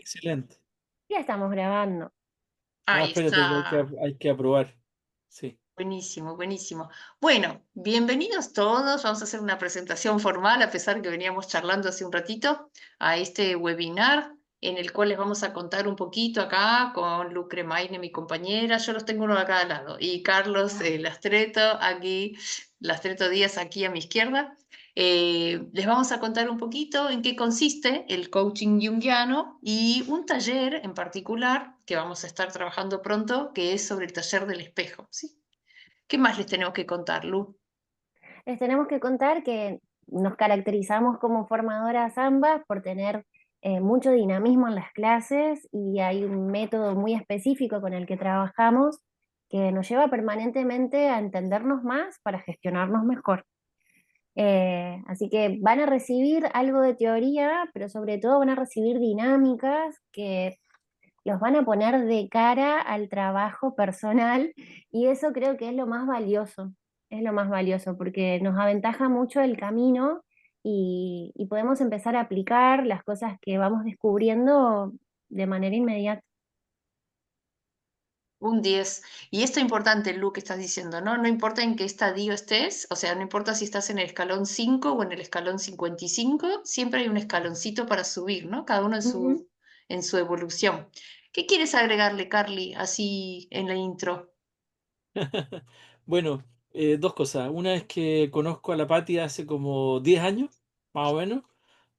Excelente. Ya estamos grabando. Ah, Ahí espérate, que está. hay que aprobar. Sí. Buenísimo, buenísimo. Bueno, bienvenidos todos. Vamos a hacer una presentación formal, a pesar que veníamos charlando hace un ratito, a este webinar en el cual les vamos a contar un poquito acá con Lucre Maine, mi compañera. Yo los tengo uno a cada lado. Y Carlos Lastreto, aquí, Lastreto Díaz, aquí a mi izquierda. Les vamos a contar un poquito en qué consiste el coaching junguiano y un taller en particular que vamos a estar trabajando pronto, que es sobre el taller del espejo, ¿sí? ¿Qué más les tenemos que contar, Lu? Les tenemos que contar que nos caracterizamos como formadoras ambas por tener mucho dinamismo en las clases y hay un método muy específico con el que trabajamos que nos lleva permanentemente a entendernos más para gestionarnos mejor. Así que van a recibir algo de teoría, pero sobre todo van a recibir dinámicas que los van a poner de cara al trabajo personal y eso creo que es lo más valioso porque nos aventaja mucho el camino y podemos empezar a aplicar las cosas que vamos descubriendo de manera inmediata. Un 10. Y esto es importante, Lu, que estás diciendo, ¿no? No importa en qué estadio estés, o sea, no importa si estás en el escalón 5 o en el escalón 55, siempre hay un escaloncito para subir, ¿no? Cada uno Ujú. en su evolución. ¿Qué quieres agregarle, Carly, así en la intro? Bueno, dos cosas. Una es que conozco a la Patti hace como 10 años, más o menos,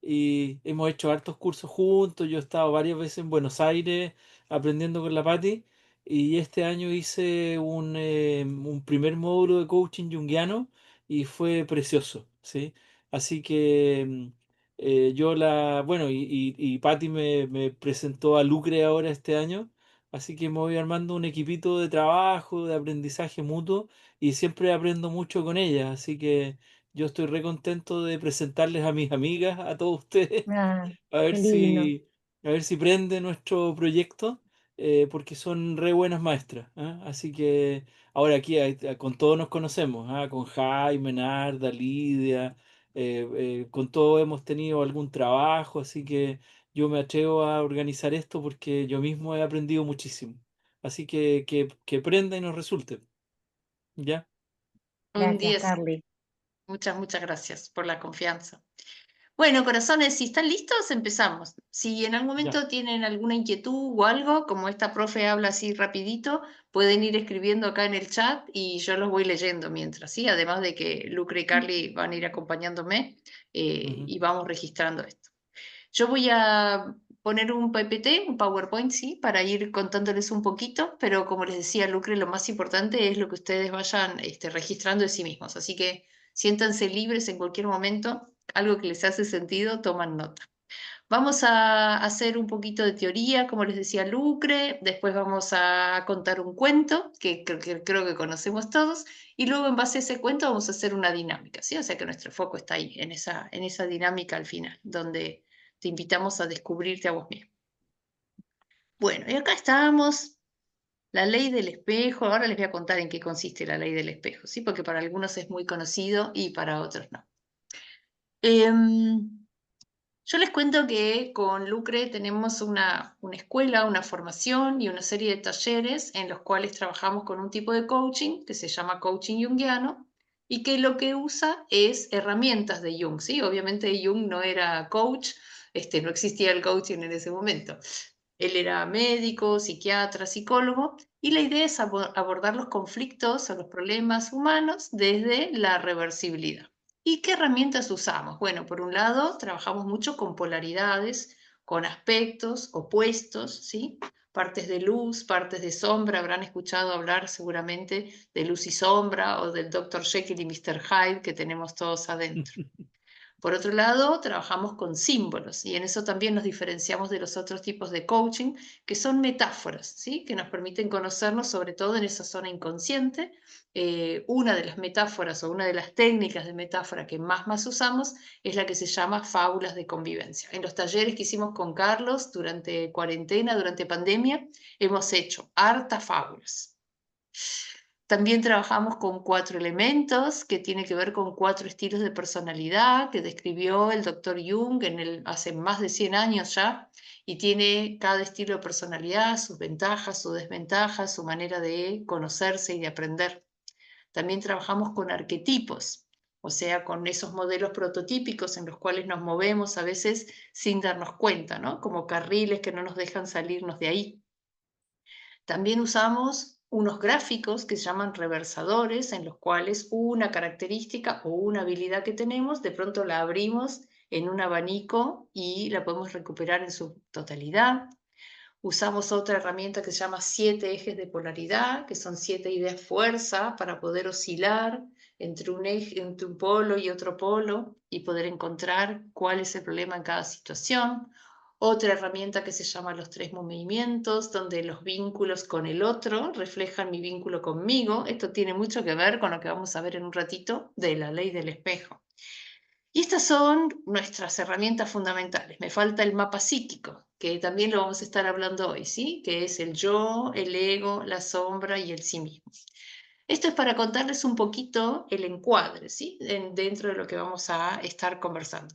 y hemos hecho hartos cursos juntos. Yo he estado varias veces en Buenos Aires aprendiendo con la Patti, y este año hice un primer módulo de coaching junguiano y fue precioso, ¿sí? Así que bueno, y Patti me presentó a Lucre ahora este año. Así que me voy armando un equipito de trabajo, de aprendizaje mutuo y siempre aprendo mucho con ellas. Así que yo estoy re contento de presentarles a mis amigas, a todos ustedes, Ah, a ver qué lindo. a ver si prende nuestro proyecto, porque son re buenas maestras. ¿Ah? Así que ahora aquí con todos nos conocemos, ¿ah? Con Jaime, Narda, Lidia, con todos hemos tenido algún trabajo, así que yo me atrevo a organizar esto porque yo mismo he aprendido muchísimo. Así que prenda y nos resulte. ¿Ya? Un Gracias, 10. Carly. Muchas, muchas gracias por la confianza. Bueno, corazones, si están listos, empezamos. Si en algún Ya. momento tienen alguna inquietud o algo, como esta profe habla así rapidito, pueden ir escribiendo acá en el chat y yo los voy leyendo mientras, ¿sí? Además de que Lucre y Carly van a ir acompañándome Ujú. y vamos registrando esto. Yo voy a poner un PPT, un PowerPoint, ¿sí? Para ir contándoles un poquito, pero como les decía Lucre, lo más importante es lo que ustedes vayan registrando de sí mismos. Así que siéntanse libres en cualquier momento, algo que les hace sentido, toman nota. Vamos a hacer un poquito de teoría, como les decía Lucre, después vamos a contar un cuento que creo que conocemos todos, y luego en base a ese cuento vamos a hacer una dinámica, ¿sí? O sea que nuestro foco está ahí, en esa dinámica al final, donde te invitamos a descubrirte a vos mismo. Bueno, y acá estamos, la ley del espejo. Ahora les voy a contar en qué consiste la ley del espejo, ¿sí? Porque para algunos es muy conocido y para otros no. Em, Yo les cuento que con Lucre tenemos una escuela, una formación y una serie de talleres en los cuales trabajamos con un tipo de coaching que se llama coaching junguiano y que lo que usa es herramientas de Jung, ¿sí? Obviamente Jung no era coach, no existía el coaching en ese momento. Él era médico, psiquiatra, psicólogo y la idea es abordar los conflictos o los problemas humanos desde la reversibilidad. ¿Y qué herramientas usamos? Bueno, por un lado, trabajamos mucho con polaridades, con aspectos opuestos, ¿sí? Partes de luz, partes de sombra. Habrán escuchado hablar seguramente de luz y sombra o del Dr. Jekyll y Mr. Hyde que tenemos todos adentro. Por otro lado, trabajamos con símbolos y en eso también nos diferenciamos de los otros tipos de coaching, que son metáforas, ¿sí? Que nos permiten conocernos sobre todo en esa zona inconsciente. Una de las metáforas o una de las técnicas de metáfora que más usamos es la que se llama fábulas de convivencia. En los talleres que hicimos con Carlos durante cuarentena, durante pandemia, hemos hecho hartas fábulas. También trabajamos con 4 elementos, que tiene que ver con 4 estilos de personalidad que describió el doctor Jung hace más de 100 años ya, Y tiene cada estilo de personalidad, sus ventajas, sus desventajas, su manera de conocerse y de aprender. También trabajamos con arquetipos, o sea, con esos modelos prototípicos en los cuales nos movemos a veces sin darnos cuenta, ¿no? Como carriles que no nos dejan salirnos de ahí. También usamos unos gráficos que se llaman reversadores, en los cuales una característica o una habilidad que tenemos, de pronto la abrimos en un abanico y la podemos recuperar en su totalidad. Usamos otra herramienta que se llama 7 ejes de polaridad, que son 7 ideas fuerza para poder oscilar entre un eje, entre un polo y otro polo y poder encontrar cuál es el problema en cada situación. Otra herramienta que se llama los 3 movimientos, donde los vínculos con el otro reflejan mi vínculo conmigo. Esto tiene mucho que ver con lo que vamos a ver en un ratito de la ley del espejo. Y estas son nuestras herramientas fundamentales. Me falta el mapa psíquico, que también lo vamos a estar hablando hoy, ¿sí? Que es el yo, el ego, la sombra y el sí mismo. Esto es para contarles un poquito el encuadre, ¿sí? Dentro de lo que vamos a estar conversando.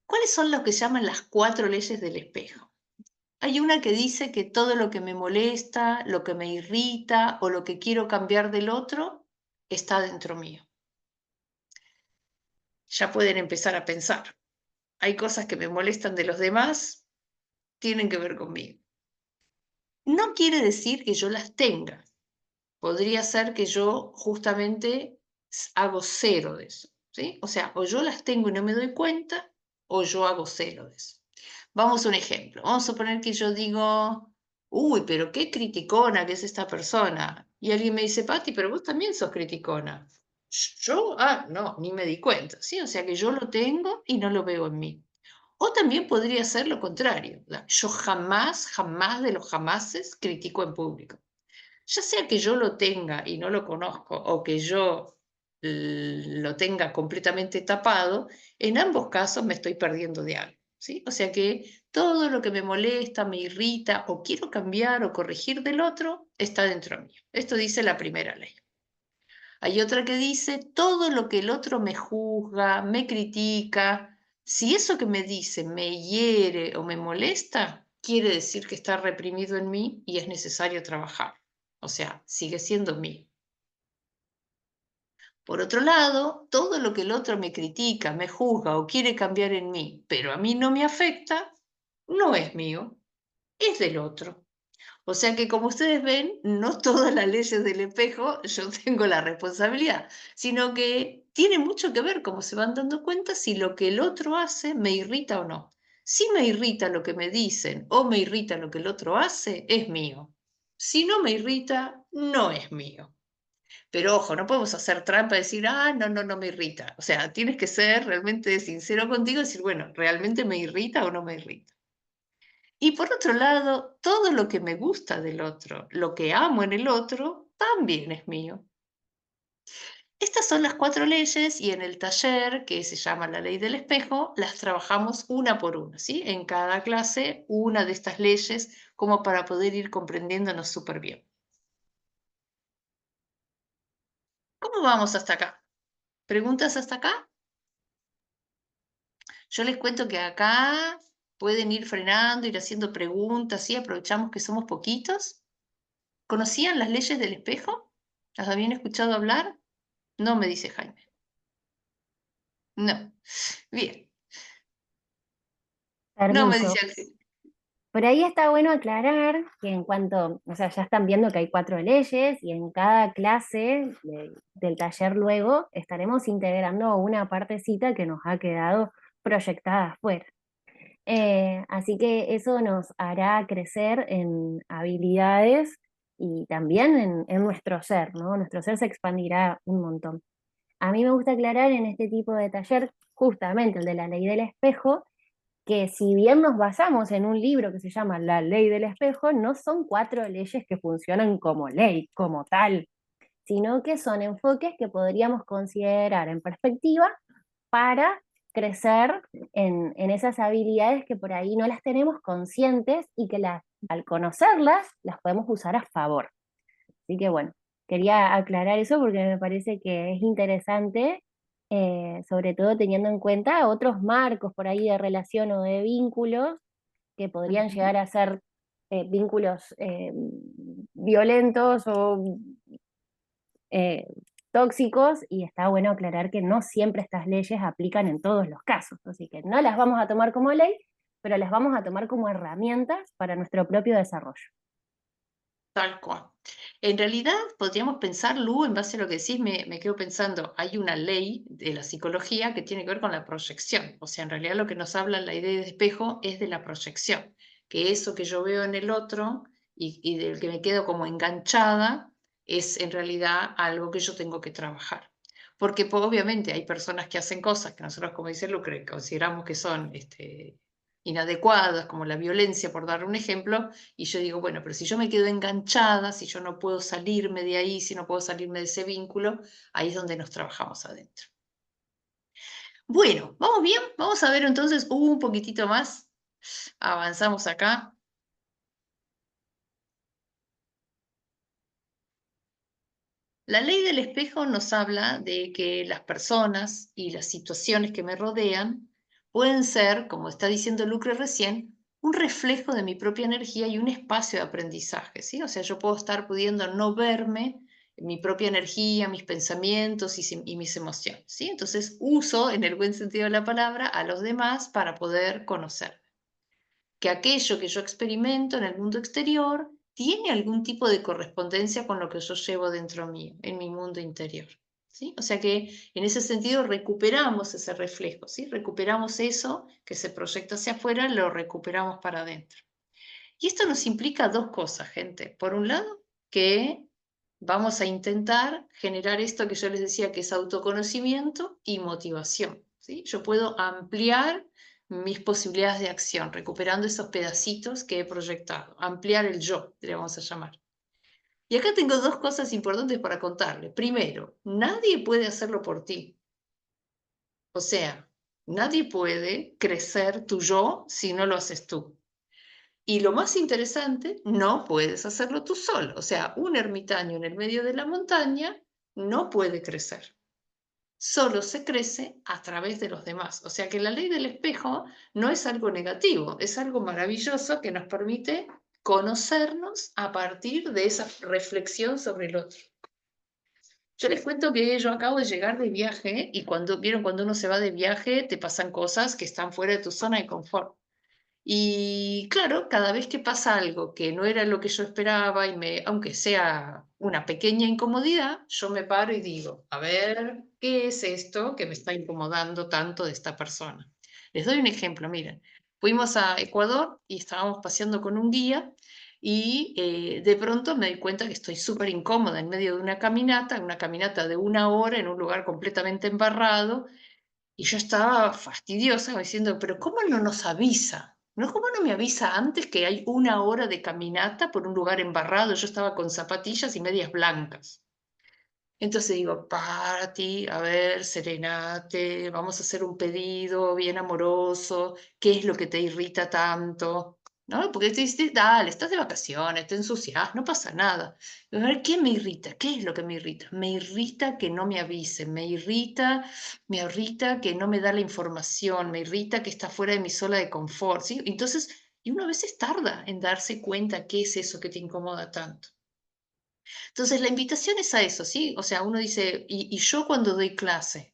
¿Cuáles son lo que llaman las 4 leyes del espejo? Hay una que dice que todo lo que me molesta, lo que me irrita o lo que quiero cambiar del otro está dentro mío. Ya pueden empezar a pensar. Hay cosas que me molestan de los demás, tienen que ver conmigo. No quiere decir que yo las tenga. Podría ser que yo justamente hago cero de eso, ¿sí? O sea, o yo las tengo y no me doy cuenta, o yo hago cero de eso. Vamos a un ejemplo. Vamos a suponer que yo digo, uy, pero qué criticona que es esta persona. Y alguien me dice, Pati, pero vos también sos criticona. Yo, no, ni me di cuenta, ¿sí? O sea que yo lo tengo y no lo veo en mí. O también podría ser lo contrario. Yo jamás, jamás de los jamases critico en público. Ya sea que yo lo tenga y no lo conozco o que yo lo tenga completamente tapado, en ambos casos me estoy perdiendo de algo, ¿sí? O sea que todo lo que me molesta, me irrita o quiero cambiar o corregir del otro está dentro mío. Esto dice la primera ley. Hay otra que dice, todo lo que el otro me juzga, me critica, si eso que me dice me hiere o me molesta, quiere decir que está reprimido en mí y es necesario trabajar. O sea, sigue siendo mío. Por otro lado, todo lo que el otro me critica, me juzga o quiere cambiar en mí, pero a mí no me afecta, no es mío, es del otro. O sea que como ustedes ven, no todas las leyes del espejo yo tengo la responsabilidad, sino que tiene mucho que ver, como se van dando cuenta, si lo que el otro hace me irrita o no. Si me irrita lo que me dicen o me irrita lo que el otro hace, es mío. Si no me irrita, no es mío. Pero ojo, no podemos hacer trampa y decir, no, no, no me irrita. O sea, tienes que ser realmente sincero contigo y decir, bueno, ¿realmente me irrita o no me irrita? Y por otro lado, todo lo que me gusta del otro, lo que amo en el otro, también es mío. Estas son las 4 leyes y en el taller, que se llama la ley del espejo, las trabajamos una por una, ¿sí? En cada clase, una de estas leyes, como para poder ir comprendiéndonos súper bien. ¿Cómo vamos hasta acá? ¿Preguntas hasta acá? Yo les cuento que acá pueden ir frenando, ir haciendo preguntas, ¿sí? Aprovechamos que somos poquitos. ¿Conocían las leyes del espejo? ¿Las habían escuchado hablar? No, me dice Jaime. No. Bien. No, me Permiso. dice Ángel. Por ahí está bueno aclarar que en cuanto, o sea, ya están viendo que hay 4 leyes y en cada clase del taller luego estaremos integrando una partecita que nos ha quedado proyectada afuera. Así que eso nos hará crecer en habilidades y también en nuestro ser, ¿no? Nuestro ser se expandirá un montón. A mí me gusta aclarar en este tipo de taller, justamente el de la ley del espejo, que si bien nos basamos en un libro que se llama La ley del espejo, no son 4 leyes que funcionan como ley, como tal, sino que son enfoques que podríamos considerar en perspectiva para crecer en esas habilidades que por ahí no las tenemos conscientes y que al conocerlas las podemos usar a favor. Así que bueno, quería aclarar eso porque me parece que es interesante sobre todo teniendo en cuenta otros marcos por ahí de relación o de vínculos que podrían Ujú. llegar a ser vínculos violentos o eh, tóxicos, y está bueno aclarar que no siempre estas leyes aplican en todos los casos, así que no las vamos a tomar como ley, pero las vamos a tomar como herramientas para nuestro propio desarrollo. Tal cual. En realidad, podríamos pensar, Lu, en base a lo que decís, me quedo pensando, hay una ley de la psicología que tiene que ver con la proyección. O sea, en realidad lo que nos habla la idea de espejo es de la proyección, que eso que yo veo en el otro y del que me quedo como enganchada es en realidad algo que yo tengo que trabajar. Porque pues, obviamente hay personas que hacen cosas que nosotros, como dice Lucre, consideramos que son inadecuadas, como la violencia, por dar un ejemplo, y yo digo, bueno, pero si yo me quedo enganchada, si yo no puedo salirme de ahí, si no puedo salirme de ese vínculo, ahí es donde nos trabajamos adentro. Bueno, ¿vamos bien? Vamos a ver entonces un poquitito más. Avanzamos acá. La ley del espejo nos habla de que las personas y las situaciones que me rodean pueden ser, como está diciendo Lucre recién, un reflejo de mi propia energía y un espacio de aprendizaje, ¿sí? O sea, yo puedo estar pudiendo no verme mi propia energía, mis pensamientos y mis emociones, ¿sí? Entonces uso, en el buen sentido de la palabra, a los demás para poder conocer que aquello que yo experimento en el mundo exterior tiene algún tipo de correspondencia con lo que yo llevo dentro mío, en mi mundo interior. ¿Sí? O sea que en ese sentido recuperamos ese reflejo, ¿sí? Recuperamos eso que se proyecta hacia afuera, lo recuperamos para adentro. Y esto nos implica dos cosas, gente. Por un lado, que vamos a intentar generar esto que yo les decía, que es autoconocimiento y motivación, ¿sí? Yo puedo ampliar mis posibilidades de acción, recuperando esos pedacitos que he proyectado, ampliar el yo, le vamos a llamar. Y acá tengo dos cosas importantes para contarle. Primero, nadie puede hacerlo por ti. O sea, nadie puede crecer tu yo si no lo haces tú. Y lo más interesante, no puedes hacerlo tú solo. O sea, un ermitaño en el medio de la montaña no puede crecer. Solo se crece a través de los demás. O sea que la ley del espejo no es algo negativo, es algo maravilloso que nos permite conocernos a partir de esa reflexión sobre el otro. Yo les cuento que yo acabo de llegar de viaje y vieron, cuando uno se va de viaje, te pasan cosas que están fuera de tu zona de confort. Y claro, cada vez que pasa algo que no era lo que yo esperaba, aunque sea una pequeña incomodidad, yo me paro y digo, a ver, ¿qué es esto que me está incomodando tanto de esta persona? Les doy un ejemplo, miren, fuimos a Ecuador y estábamos paseando con un guía y de pronto me doy cuenta que estoy súper incómoda en medio de una caminata de 1 hora en un lugar completamente embarrado, y yo estaba fastidiosa diciendo, pero ¿cómo no nos avisa? ¿No? ¿Cómo no me avisa antes que hay 1 hora de caminata por un lugar embarrado? Yo estaba con zapatillas y medias blancas. Entonces digo, Pati, a ver, serenate, vamos a hacer un pedido bien amoroso, ¿qué es lo que te irrita tanto? ¿No? Porque te dices, dale, estás de vacaciones, te ensucias, no pasa nada. A ver, ¿qué me irrita? ¿Qué es lo que me irrita? Me irrita que no me avisen, me irrita que no me da la información, me irrita que está fuera de mi zona de confort, ¿sí? Entonces, y uno a veces tarda en darse cuenta qué es eso que te incomoda tanto. Entonces, la invitación es a eso, ¿sí? O sea, uno dice, y yo cuando doy clase,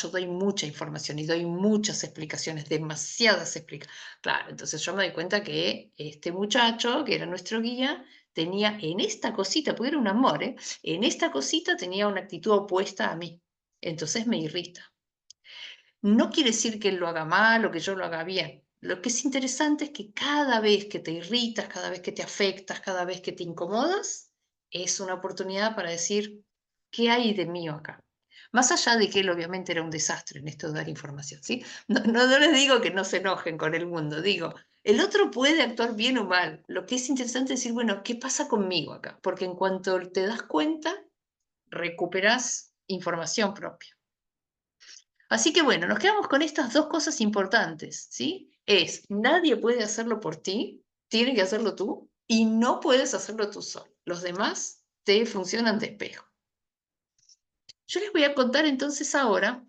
yo doy mucha información y doy muchas explicaciones, demasiadas explicaciones. Claro, entonces yo me doy cuenta que este muchacho, que era nuestro guía, tenía en esta cosita, porque era un amor, ¿eh? En esta cosita tenía una actitud opuesta a mí. Entonces me irrita. No quiere decir que él lo haga mal o que yo lo haga bien. Lo que es interesante es que cada vez que te irritas, cada vez que te afectas, cada vez que te incomodas, es una oportunidad para decir, ¿qué hay de mío acá? Más allá de que él obviamente era un desastre en esto de dar información, ¿sí? No les digo que no se enojen con el mundo, digo, el otro puede actuar bien o mal. Lo que es interesante es decir, bueno, ¿qué pasa conmigo acá? Porque en cuanto te das cuenta, recuperas información propia. Así que bueno, nos quedamos con estas dos cosas importantes, ¿sí? Nadie puede hacerlo por ti, tiene que hacerlo tú, y no puedes hacerlo tú solo. Los demás te funcionan de espejo. Yo les voy a contar entonces ahora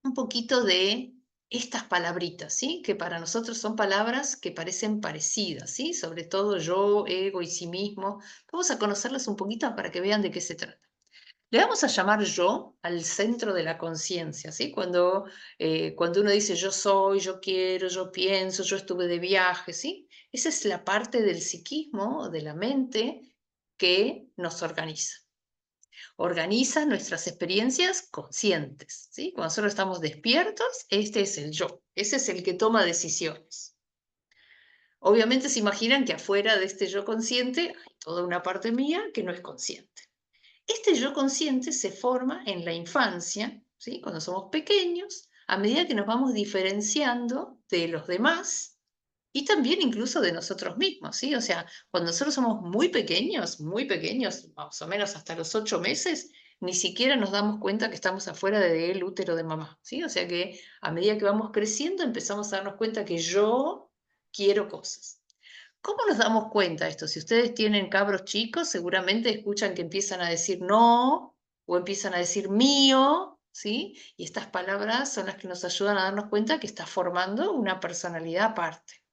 un poquito de estas palabritas, ¿sí? Que para nosotros son palabras que parecen parecidas, ¿sí? Sobre todo yo, ego y sí mismo. Vamos a conocerlas un poquito para que vean de qué se trata. Le vamos a llamar yo al centro de la conciencia, ¿sí? Cuando uno dice yo soy, yo quiero, yo pienso, yo estuve de viaje, ¿sí? Esa es la parte del psiquismo, de la mente, que nos organiza. Organiza nuestras experiencias conscientes, ¿sí? Cuando nosotros estamos despiertos, este es el yo, ese es el que toma decisiones. Obviamente se imaginan que afuera de este yo consciente hay toda una parte mía que no es consciente. Este yo consciente se forma en la infancia, ¿sí? Cuando somos pequeños, a medida que nos vamos diferenciando de los demás y también incluso de nosotros mismos, ¿sí? O sea, cuando nosotros somos muy pequeños, más o menos hasta los 8 meses, ni siquiera nos damos cuenta que estamos afuera del útero de mamá, ¿sí? O sea que a medida que vamos creciendo empezamos a darnos cuenta que yo quiero cosas. ¿Cómo nos damos cuenta de esto? Si ustedes tienen cabros chicos, seguramente escuchan que empiezan a decir no o empiezan a decir mío, ¿sí? Y estas palabras son las que nos ayudan a darnos cuenta que está formando una personalidad aparte,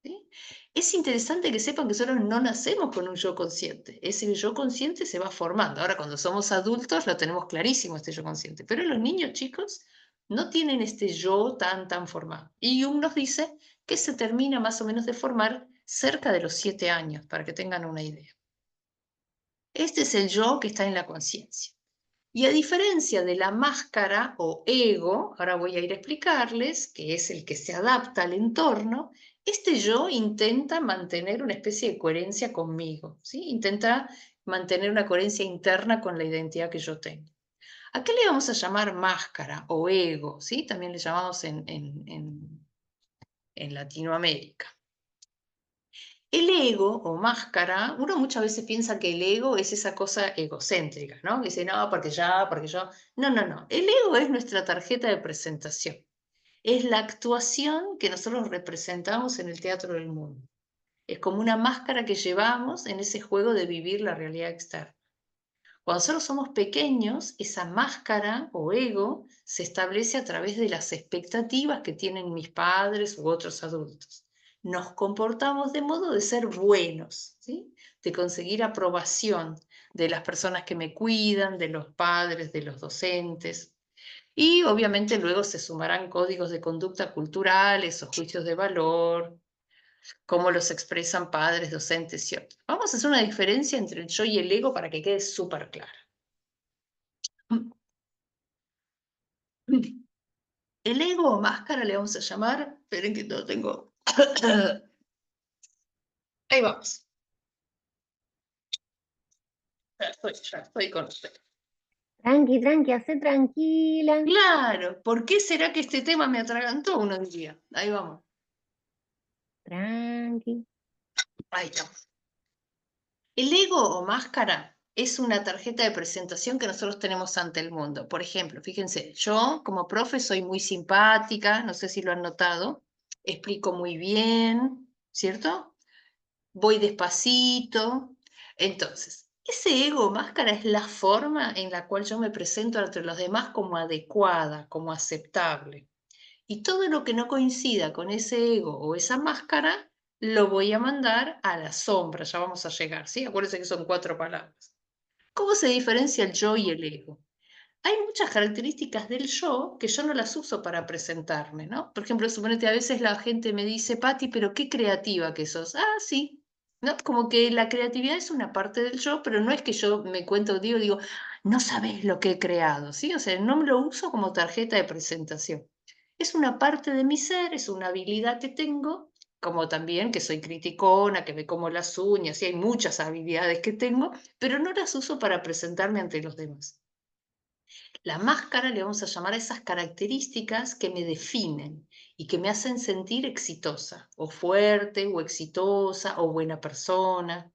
¿sí? Es interesante que sepan que nosotros no nacemos con un yo consciente. Ese yo consciente se va formando. Ahora, cuando somos adultos, lo tenemos clarísimo, este yo consciente. Pero los niños chicos no tienen este yo tan formado. Y Jung nos dice que se termina más o menos de formar cerca de los 7 años, para que tengan una idea. Este es el yo que está en la conciencia. Y a diferencia de la máscara o ego, ahora voy a ir a explicarles, que es el que se adapta al entorno, este yo intenta mantener una especie de coherencia conmigo, ¿sí? Intenta mantener una coherencia interna con la identidad que yo tengo. ¿A qué le vamos a llamar máscara o ego? ¿Sí? También le llamamos en Latinoamérica. El ego o máscara, uno muchas veces piensa que el ego es esa cosa egocéntrica, ¿no? Que dice, no, porque ya, porque yo. No, no, no. El ego es nuestra tarjeta de presentación. Es la actuación que nosotros representamos en el teatro del mundo. Es como una máscara que llevamos en ese juego de vivir la realidad externa. Cuando nosotros somos pequeños, esa máscara o ego se establece a través de las expectativas que tienen mis padres u otros adultos. Nos comportamos de modo de ser buenos, ¿sí? De conseguir aprobación de las personas que me cuidan, de los padres, de los docentes. Y obviamente luego se sumarán códigos de conducta culturales o juicios de valor, cómo los expresan padres, docentes y otros. Vamos a hacer una diferencia entre el yo y el ego para que quede súper clara. El ego o máscara le vamos a llamar, esperen que no tengo. Ahí vamos. Ya estoy con usted. Tranqui, tranqui, hacé tranquila. Claro, ¿por qué será que este tema me atragantó uno día? Ahí vamos. Tranqui. Ahí estamos. El ego o máscara es una tarjeta de presentación que nosotros tenemos ante el mundo. Por ejemplo, fíjense, yo como profe soy muy simpática, no sé si lo han notado, explico muy bien, ¿cierto? Voy despacito. Entonces, ese ego máscara es la forma en la cual yo me presento ante los demás como adecuada, como aceptable. Y todo lo que no coincida con ese ego o esa máscara, lo voy a mandar a la sombra. Ya vamos a llegar, ¿sí? Acuérdense que son 4 palabras. ¿Cómo se diferencia el yo y el ego? Hay muchas características del yo que yo no las uso para presentarme, ¿no? Por ejemplo, suponete a veces la gente me dice, Patti, pero qué creativa que sos. Ah, sí, ¿no? Como que la creatividad es una parte del yo, pero no es que yo me cuento, digo, no sabés lo que he creado, ¿sí? O sea, no me lo uso como tarjeta de presentación. Es una parte de mi ser, es una habilidad que tengo, como también que soy criticona, que me como las uñas, y hay muchas habilidades que tengo, pero no las uso para presentarme ante los demás. La máscara le vamos a llamar a esas características que me definen y que me hacen sentir exitosa, o fuerte, o exitosa, o buena persona.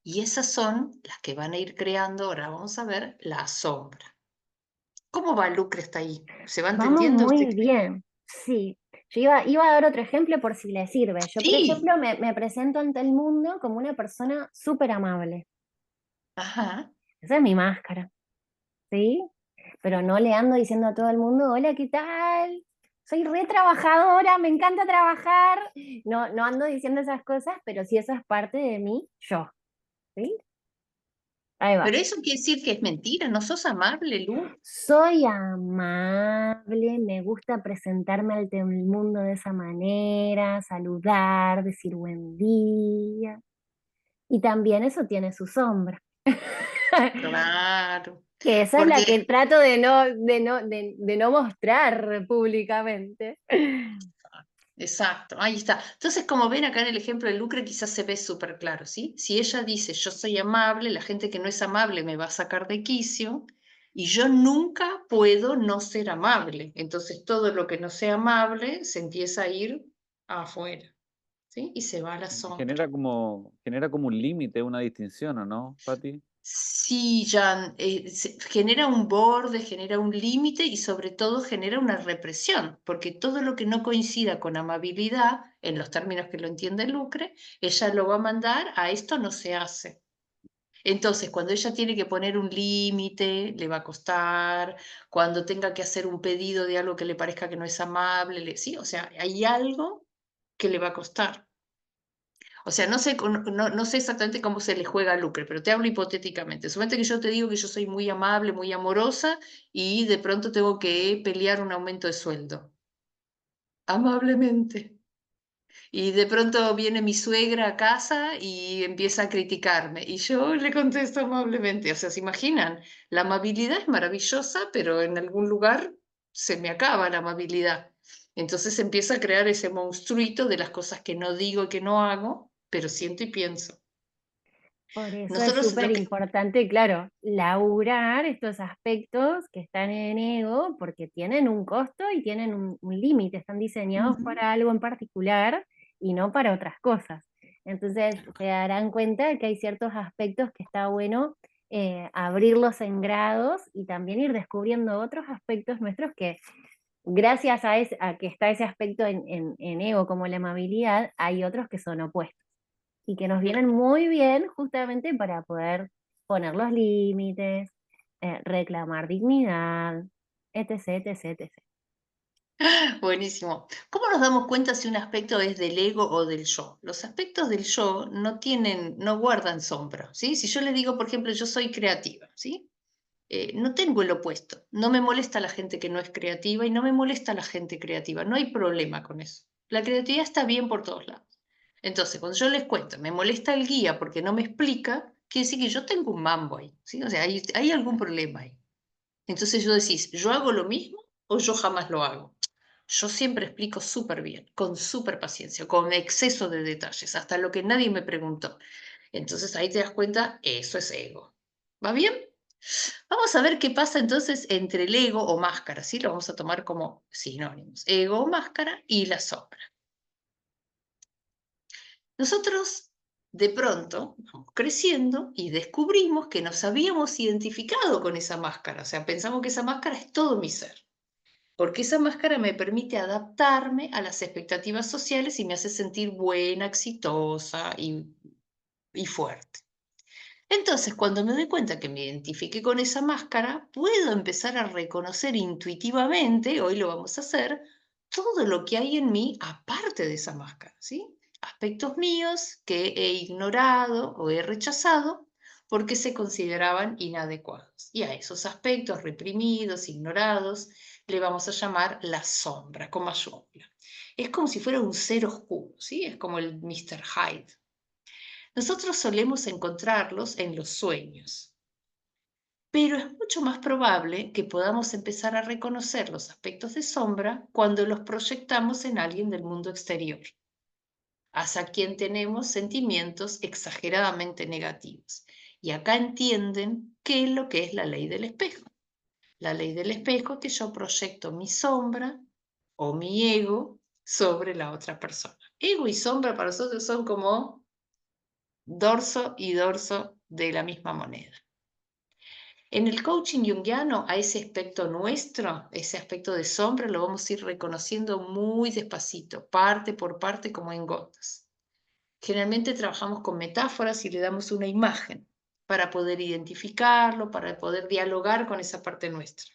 Y esas son las que van a ir creando, ahora vamos a ver, la sombra. ¿Cómo va Lucre hasta ahí? ¿Se va Vamos entendiendo usted? muy bien. Sí. Yo iba a dar otro ejemplo por si le sirve. Yo, por Sí. ejemplo, me presento ante el mundo como una persona súper amable. Ajá. Esa es mi máscara. ¿Sí? pero no le ando diciendo a todo el mundo, hola, ¿qué tal? Soy re trabajadora, me encanta trabajar. No, no ando diciendo esas cosas, pero sí eso es parte de mí, yo, ¿sí? Ahí va. Pero eso quiere decir que es mentira, no sos amable, Lu. Soy amable, me gusta presentarme ante el mundo de esa manera, saludar, decir buen día. Y también eso tiene su sombra. Claro. Que esa es la Porque que trato de no mostrar públicamente. exacto, ahí está. Entonces, como ven acá en el ejemplo de Lucre, quizás se ve súper claro, ¿sí? Si ella dice, yo soy amable, la gente que no es amable me va a sacar de quicio y yo nunca puedo no ser amable. Entonces, todo lo que no sea amable se empieza a ir afuera, ¿sí? Y se va a la sombra. Genera como un límite, una distinción, ¿o no, Pati? Sí, Jan, genera un borde, genera un límite y sobre todo genera una represión, porque todo lo que no coincida con amabilidad, en los términos que lo entiende Lucre, ella lo va a mandar a esto no se hace. Entonces, cuando ella tiene que poner un límite, le va a costar, cuando tenga que hacer un pedido de algo que le parezca que no es amable, sí, o sea, hay algo que le va a costar. O sea, no sé exactamente cómo se le juega a Lucre, pero te hablo hipotéticamente. Suponete que yo te digo que yo soy muy amable, muy amorosa y de pronto tengo que pelear un aumento de sueldo. Amablemente. Y de pronto viene mi suegra a casa y empieza a criticarme. Y yo le contesto amablemente. O sea, ¿se imaginan? La amabilidad es maravillosa, pero en algún lugar se me acaba la amabilidad. Entonces empieza a crear ese monstruito de las cosas que no digo y que no hago, pero siento y pienso. Por eso es Nosotros súper lo que... importante, claro, laburar estos aspectos que están en ego porque tienen un costo y tienen un límite, están diseñados Ujú. para algo en particular y no para otras cosas. Entonces se darán cuenta que hay ciertos aspectos que está bueno abrirlos en grados y también ir descubriendo otros aspectos nuestros que gracias a que está ese aspecto en ego como la amabilidad, hay otros que son opuestos y que nos vienen muy bien justamente para poder poner los límites, reclamar dignidad, etc, etc, etc. Buenísimo. ¿Cómo nos damos cuenta si un aspecto es del ego o del yo? Los aspectos del yo no guardan sombra, ¿sí? Si yo le digo, por ejemplo, yo soy creativa, ¿sí? No tengo el opuesto. No me molesta la gente que no es creativa y no me molesta la gente creativa. No hay problema con eso. La creatividad está bien por todos lados. Entonces, cuando yo les cuento, me molesta el guía porque no me explica, quiere decir que yo tengo un mambo ahí, ¿sí? O sea, hay algún problema ahí. Entonces yo decís, ¿yo hago lo mismo o yo jamás lo hago? Yo siempre explico súper bien, con súper paciencia, con exceso de detalles, hasta lo que nadie me preguntó. Entonces ahí te das cuenta, eso es ego. ¿Va bien? Vamos a ver qué pasa entonces entre el ego o máscara, ¿sí? Lo vamos a tomar como sinónimos. Ego o máscara y la sombra. Nosotros de pronto vamos creciendo y descubrimos que nos habíamos identificado con esa máscara. O sea, pensamos que esa máscara es todo mi ser. Porque esa máscara me permite adaptarme a las expectativas sociales y me hace sentir buena, exitosa y fuerte. Entonces, cuando me doy cuenta que me identifique con esa máscara, puedo empezar a reconocer intuitivamente, hoy lo vamos a hacer, todo lo que hay en mí aparte de esa máscara, ¿sí? Aspectos míos que he ignorado o he rechazado porque se consideraban inadecuados. Y a esos aspectos reprimidos, ignorados, le vamos a llamar la sombra, con mayúscula. Es como si fuera un ser oscuro, ¿sí? Es como el Mr. Hyde. Nosotros solemos encontrarlos en los sueños, pero es mucho más probable que podamos empezar a reconocer los aspectos de sombra cuando los proyectamos en alguien del mundo exterior, hacia quien tenemos sentimientos exageradamente negativos. Y acá entienden qué es lo que es la ley del espejo. La ley del espejo es que yo proyecto mi sombra o mi ego sobre la otra persona. Ego y sombra para nosotros son como dorso y dorso de la misma moneda. En el coaching junguiano, a ese aspecto nuestro, ese aspecto de sombra, lo vamos a ir reconociendo muy despacito, parte por parte, como en gotas. Generalmente trabajamos con metáforas y le damos una imagen para poder identificarlo, para poder dialogar con esa parte nuestra.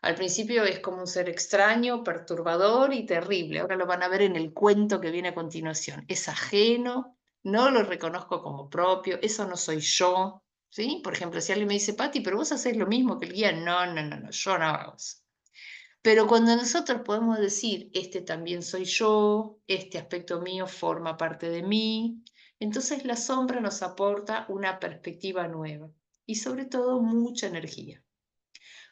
Al principio es como un ser extraño, perturbador y terrible. Ahora lo van a ver en el cuento que viene a continuación. Es ajeno, no lo reconozco como propio, eso no soy yo. ¿Sí? Por ejemplo, si alguien me dice, Pati, pero vos haces lo mismo que el guía, no, no, no, no, yo no hago eso. Pero cuando nosotros podemos decir, este también soy yo, este aspecto mío forma parte de mí, entonces la sombra nos aporta una perspectiva nueva y sobre todo mucha energía.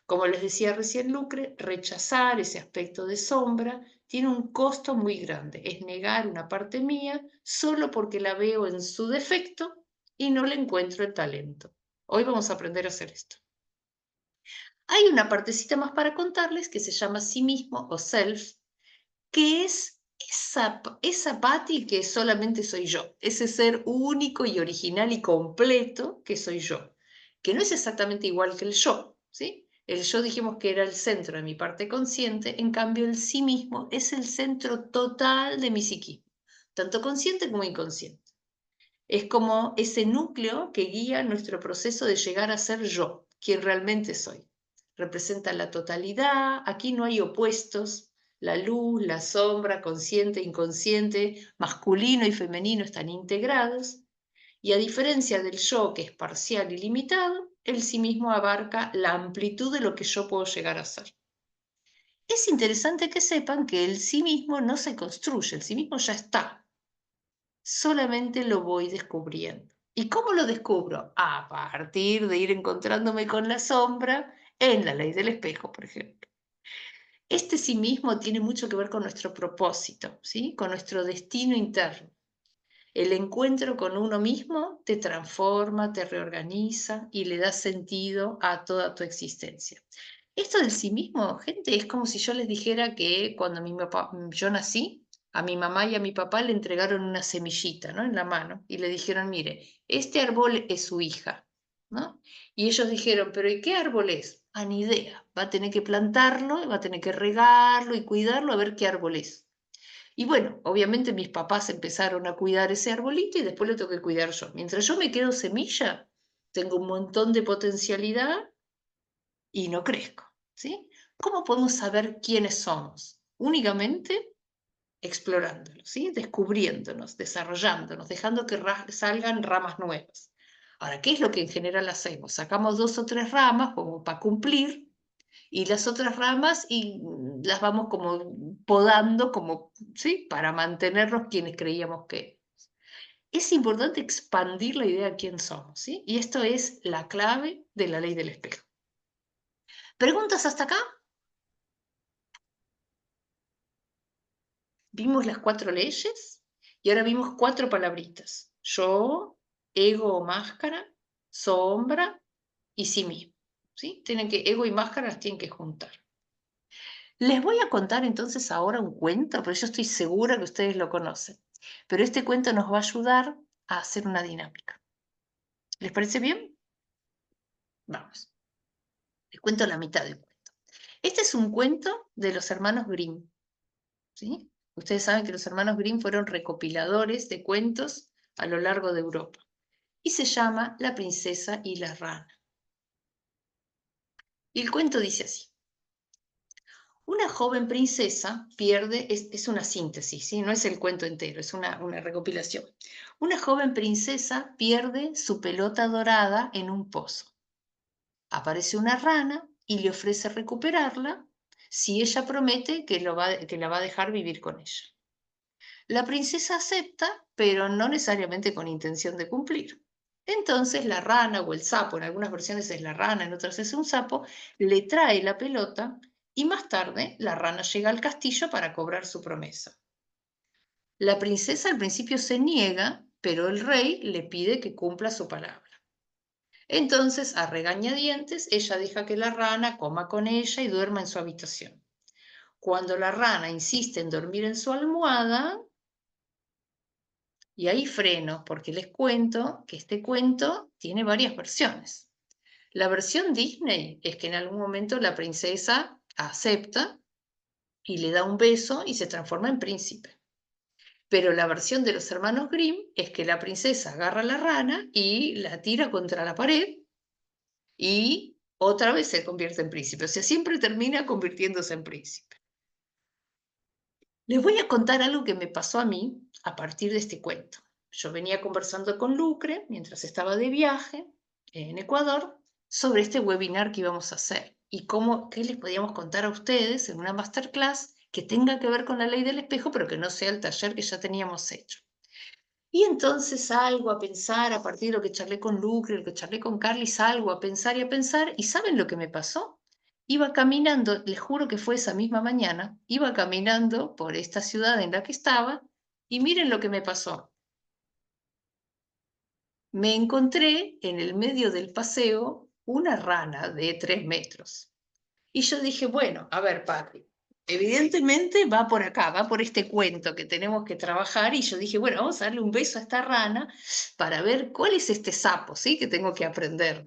Como les decía recién Lucre, rechazar ese aspecto de sombra tiene un costo muy grande. Es negar una parte mía solo porque la veo en su defecto y no le encuentro el talento. Hoy vamos a aprender a hacer esto. Hay una partecita más para contarles que se llama sí mismo o self, que es esa Patti que solamente soy yo, ese ser único y original y completo que soy yo, que no es exactamente igual que el yo, ¿sí? El yo dijimos que era el centro de mi parte consciente, en cambio el sí mismo es el centro total de mi psiquismo, tanto consciente como inconsciente. Es como ese núcleo que guía nuestro proceso de llegar a ser yo, quien realmente soy. Representa la totalidad, aquí no hay opuestos, la luz, la sombra, consciente, inconsciente, masculino y femenino están integrados, y a diferencia del yo que es parcial y limitado, el sí mismo abarca la amplitud de lo que yo puedo llegar a ser. Es interesante que sepan que el sí mismo no se construye, el sí mismo ya está, solamente lo voy descubriendo. ¿Y cómo lo descubro? A partir de ir encontrándome con la sombra en la ley del espejo, por ejemplo. Este sí mismo tiene mucho que ver con nuestro propósito, ¿sí? Con nuestro destino interno. El encuentro con uno mismo te transforma, te reorganiza y le da sentido a toda tu existencia. Esto del sí mismo, gente, es como si yo les dijera que cuando yo nací, a mi mamá y a mi papá le entregaron una semillita, ¿no? En la mano y le dijeron, mire, este árbol es su hija, ¿no? Y ellos dijeron, pero ¿y qué árbol es? Ah, ni idea, va a tener que plantarlo, va a tener que regarlo y cuidarlo a ver qué árbol es. Y bueno, obviamente mis papás empezaron a cuidar ese arbolito y después lo tengo que cuidar yo. Mientras yo me quedo semilla, tengo un montón de potencialidad y no crezco, ¿sí? ¿Cómo podemos saber quiénes somos? Únicamente explorándolo, ¿sí? Descubriéndonos, desarrollándonos, dejando que salgan ramas nuevas. Ahora, ¿qué es lo que en general hacemos? Sacamos 2 o 3 ramas como para cumplir y las otras ramas y las vamos como podando, como, ¿sí? Para mantenernos quienes creíamos que. Es importante expandir la idea de quién somos, ¿sí? Y esto es la clave de la ley del espejo. ¿Preguntas hasta acá? Vimos las 4 leyes y ahora vimos 4 palabritas. Yo, ego o máscara, sombra y sí mismo, ¿sí? Ego y máscara las tienen que juntar. Les voy a contar entonces ahora un cuento, pero yo estoy segura que ustedes lo conocen. Pero este cuento nos va a ayudar a hacer una dinámica. ¿Les parece bien? Vamos. Les cuento la mitad del cuento. Este es un cuento de los hermanos Grimm, ¿sí? Ustedes saben que los hermanos Grimm fueron recopiladores de cuentos a lo largo de Europa. Y se llama La princesa y la rana. Y el cuento dice así. Una joven princesa pierde, es una síntesis, ¿sí? No es el cuento entero, es una recopilación. Una joven princesa pierde su pelota dorada en un pozo. Aparece una rana y le ofrece recuperarla si ella promete que la va a dejar vivir con ella. La princesa acepta, pero no necesariamente con intención de cumplir. Entonces la rana o el sapo, en algunas versiones es la rana, en otras es un sapo, le trae la pelota y más tarde la rana llega al castillo para cobrar su promesa. La princesa al principio se niega, pero el rey le pide que cumpla su palabra. Entonces, a regañadientes, ella deja que la rana coma con ella y duerma en su habitación. Cuando la rana insiste en dormir en su almohada, y ahí freno, porque les cuento que este cuento tiene varias versiones. La versión Disney es que en algún momento la princesa acepta y le da un beso y se transforma en príncipe. Pero la versión de los hermanos Grimm es que la princesa agarra a la rana y la tira contra la pared y otra vez se convierte en príncipe. O sea, siempre termina convirtiéndose en príncipe. Les voy a contar algo que me pasó a mí a partir de este cuento. Yo venía conversando con Lucre mientras estaba de viaje en Ecuador sobre este webinar que íbamos a hacer y qué les podíamos contar a ustedes en una masterclass que tenga que ver con la ley del espejo, pero que no sea el taller que ya teníamos hecho. Y entonces salgo a pensar, a partir de lo que charlé con Lucre, lo que charlé con Carly, salgo a pensar, ¿y saben lo que me pasó? Iba caminando, les juro que fue esa misma mañana, iba caminando por esta ciudad en la que estaba, y miren lo que me pasó. Me encontré en el medio del paseo una rana de 3 metros. Y yo dije, bueno, a ver, Patri, evidentemente va por acá, va por este cuento que tenemos que trabajar. Y yo dije, bueno, vamos a darle un beso a esta rana para ver cuál es este sapo, ¿sí? Que tengo que aprender.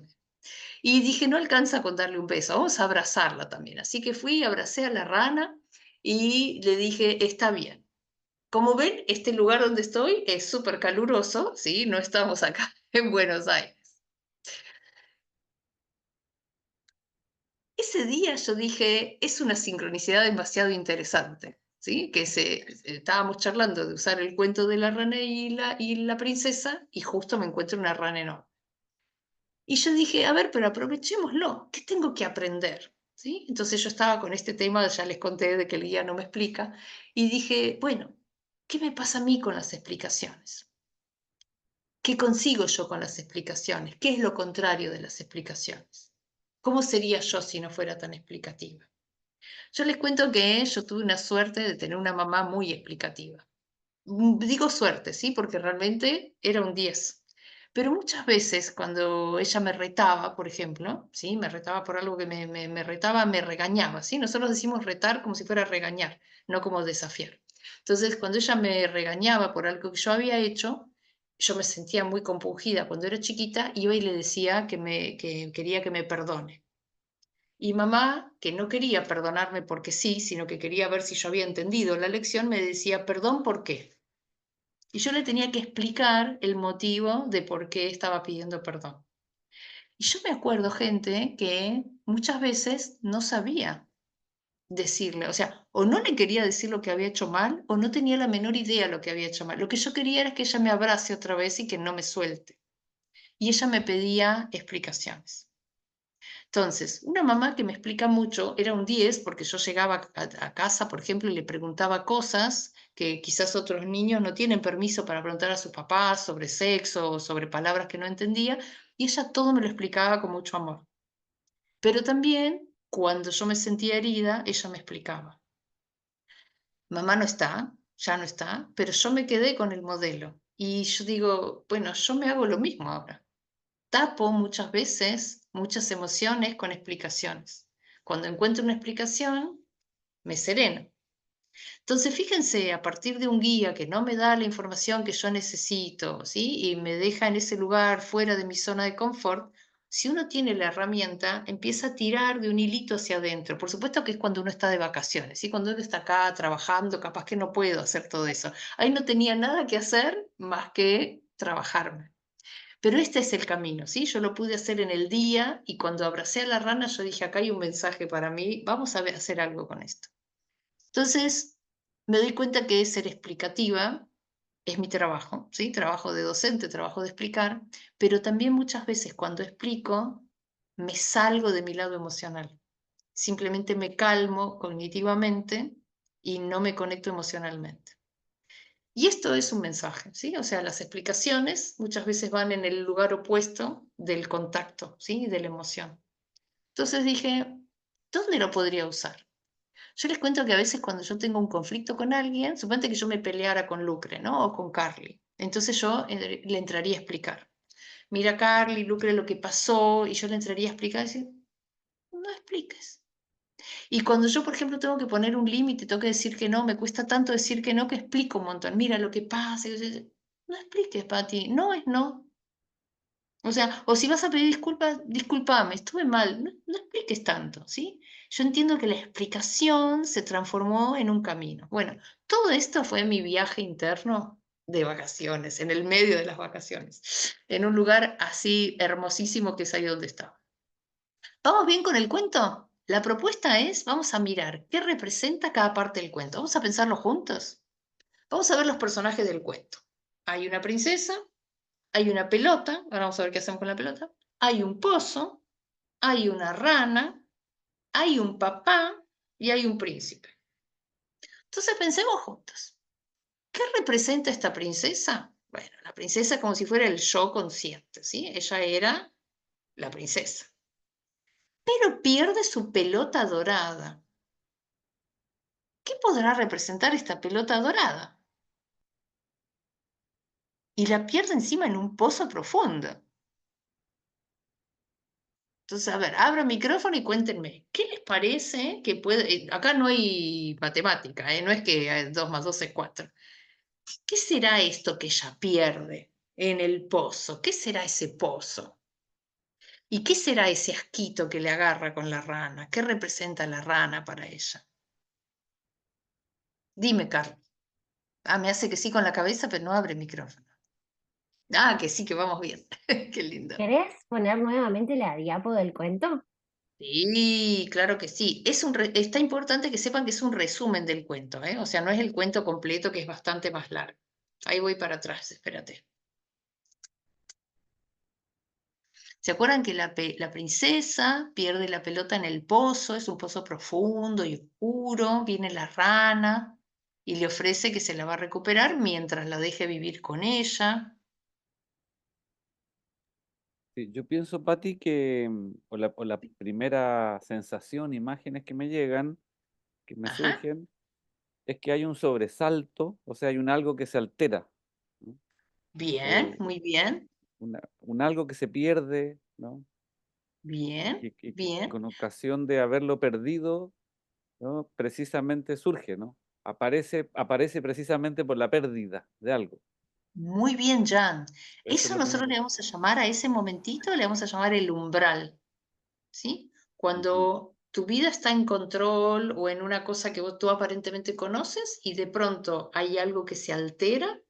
Y dije, no alcanza con darle un beso, vamos a abrazarla también. Así que fui, abracé a la rana y le dije, está bien. Como ven, este lugar donde estoy es súper caluroso, ¿sí? No estamos acá en Buenos Aires. Ese día yo dije, es una sincronicidad demasiado interesante, ¿sí? Que estábamos charlando de usar el cuento de la rana y la princesa, y justo me encuentro una rana enorme. Y yo dije, a ver, pero aprovechémoslo, ¿qué tengo que aprender? ¿Sí? Entonces yo estaba con este tema, ya les conté de que el guía no me explica, y dije, bueno, ¿qué me pasa a mí con las explicaciones? ¿Qué consigo yo con las explicaciones? ¿Qué es lo contrario de las explicaciones? ¿Cómo sería yo si no fuera tan explicativa? Yo les cuento que yo tuve una suerte de tener una mamá muy explicativa. Digo suerte, ¿sí? Porque realmente era un 10. Pero muchas veces cuando ella me retaba, por ejemplo, ¿sí? Me retaba por algo que me retaba, me regañaba, ¿sí? Nosotros decimos retar como si fuera regañar, no como desafiar. Entonces, cuando ella me regañaba por algo que yo había hecho, yo me sentía muy compungida cuando era chiquita, iba y le decía que quería que me perdone. Y mamá, que no quería perdonarme porque sí, sino que quería ver si yo había entendido la lección, me decía, perdón, ¿por qué? Y yo le tenía que explicar el motivo de por qué estaba pidiendo perdón. Y yo me acuerdo, gente, que muchas veces no sabía decirle, o sea, o no le quería decir lo que había hecho mal, o no tenía la menor idea de lo que había hecho mal. Lo que yo quería era que ella me abrace otra vez y que no me suelte. Y ella me pedía explicaciones. Entonces, una mamá que me explica mucho era un 10 porque yo llegaba a casa, por ejemplo, y le preguntaba cosas que quizás otros niños no tienen permiso para preguntar a sus papás sobre sexo o sobre palabras que no entendía, y ella todo me lo explicaba con mucho amor. Pero también, cuando yo me sentía herida, ella me explicaba. Mamá no está, ya no está, pero yo me quedé con el modelo. Y yo digo, bueno, yo me hago lo mismo ahora. Tapo muchas veces muchas emociones con explicaciones. Cuando encuentro una explicación, me sereno. Entonces, fíjense, a partir de un guía que no me da la información que yo necesito, ¿sí? Y me deja en ese lugar fuera de mi zona de confort, si uno tiene la herramienta, empieza a tirar de un hilito hacia adentro. Por supuesto que es cuando uno está de vacaciones, ¿sí? Cuando uno está acá trabajando, capaz que no puedo hacer todo eso. Ahí no tenía nada que hacer más que trabajarme. Pero este es el camino, ¿sí? Yo lo pude hacer en el día y cuando abracé a la rana yo dije, acá hay un mensaje para mí, vamos a hacer algo con esto. Entonces, me doy cuenta que ser explicativa es mi trabajo, ¿sí? Trabajo de docente, trabajo de explicar, pero también muchas veces cuando explico me salgo de mi lado emocional. Simplemente me calmo cognitivamente y no me conecto emocionalmente. Y esto es un mensaje, ¿sí? O sea, las explicaciones muchas veces van en el lugar opuesto del contacto, ¿sí? De la emoción. Entonces dije, ¿dónde lo podría usar? Yo les cuento que a veces cuando yo tengo un conflicto con alguien, suponte que yo me peleara con Lucre, ¿no? O con Carly. Entonces yo le entraría a explicar. Mira, Carly, Lucre, lo que pasó, y yo le entraría a explicar y decir, no expliques. Y cuando yo, por ejemplo, tengo que poner un límite, tengo que decir que no, me cuesta tanto decir que no, que explico un montón. Mira lo que pasa. No expliques, Pati, no es no. O sea, o si vas a pedir disculpas, discúlpame, estuve mal, no expliques tanto, ¿sí? Yo entiendo que la explicación se transformó en un camino. Bueno, todo esto fue mi viaje interno de vacaciones, en el medio de las vacaciones, en un lugar así hermosísimo que es ahí donde estaba. ¿Vamos bien con el cuento? La propuesta es, vamos a mirar qué representa cada parte del cuento. Vamos a pensarlo juntos. Vamos a ver los personajes del cuento. Hay una princesa, hay una pelota, ahora vamos a ver qué hacemos con la pelota. Hay un pozo, hay una rana, hay un papá y hay un príncipe. Entonces pensemos juntos. ¿Qué representa esta princesa? Bueno, la princesa es como si fuera el yo consciente, ¿sí? Ella era la princesa. Pero pierde su pelota dorada. ¿Qué podrá representar esta pelota dorada? Y la pierde encima en un pozo profundo. Entonces, a ver, abro el micrófono y cuéntenme, ¿qué les parece que puede... acá no hay matemática, no es que 2 más 2 es 4. ¿Qué será esto que ella pierde en el pozo? ¿Qué será ese pozo? ¿Y qué será ese asquito que le agarra con la rana? ¿Qué representa la rana para ella? Dime, Carlos. Ah, me hace que sí con la cabeza, pero no abre el micrófono. Ah, que sí, que vamos bien. Qué lindo. ¿Querés poner nuevamente la diapo del cuento? Sí, claro que sí. Está importante que sepan que es un resumen del cuento, ¿eh? O sea, no es el cuento completo, que es bastante más largo. Ahí voy para atrás, espérate. ¿Se acuerdan que la princesa pierde la pelota en el pozo? Es un pozo profundo y oscuro. Viene la rana y le ofrece que se la va a recuperar mientras la deje vivir con ella. Sí, yo pienso, Pati, que o la primera sensación, imágenes que me llegan, que me Ajá. surgen, es que hay un sobresalto, o sea, hay un algo que se altera, ¿no? Bien, Eh, muy bien. un algo que se pierde, ¿no? Bien, Y bien. con ocasión de haberlo perdido, ¿no? Precisamente surge, ¿no? Aparece precisamente por la pérdida de algo. Muy bien, Jan. Eso es Eso lo nosotros le primero. vamos a llamar a ese momentito, le vamos a llamar el umbral, ¿sí? Ujú. Cuando tu vida está en control o en una cosa que tú aparentemente conoces y de pronto hay algo que se altera,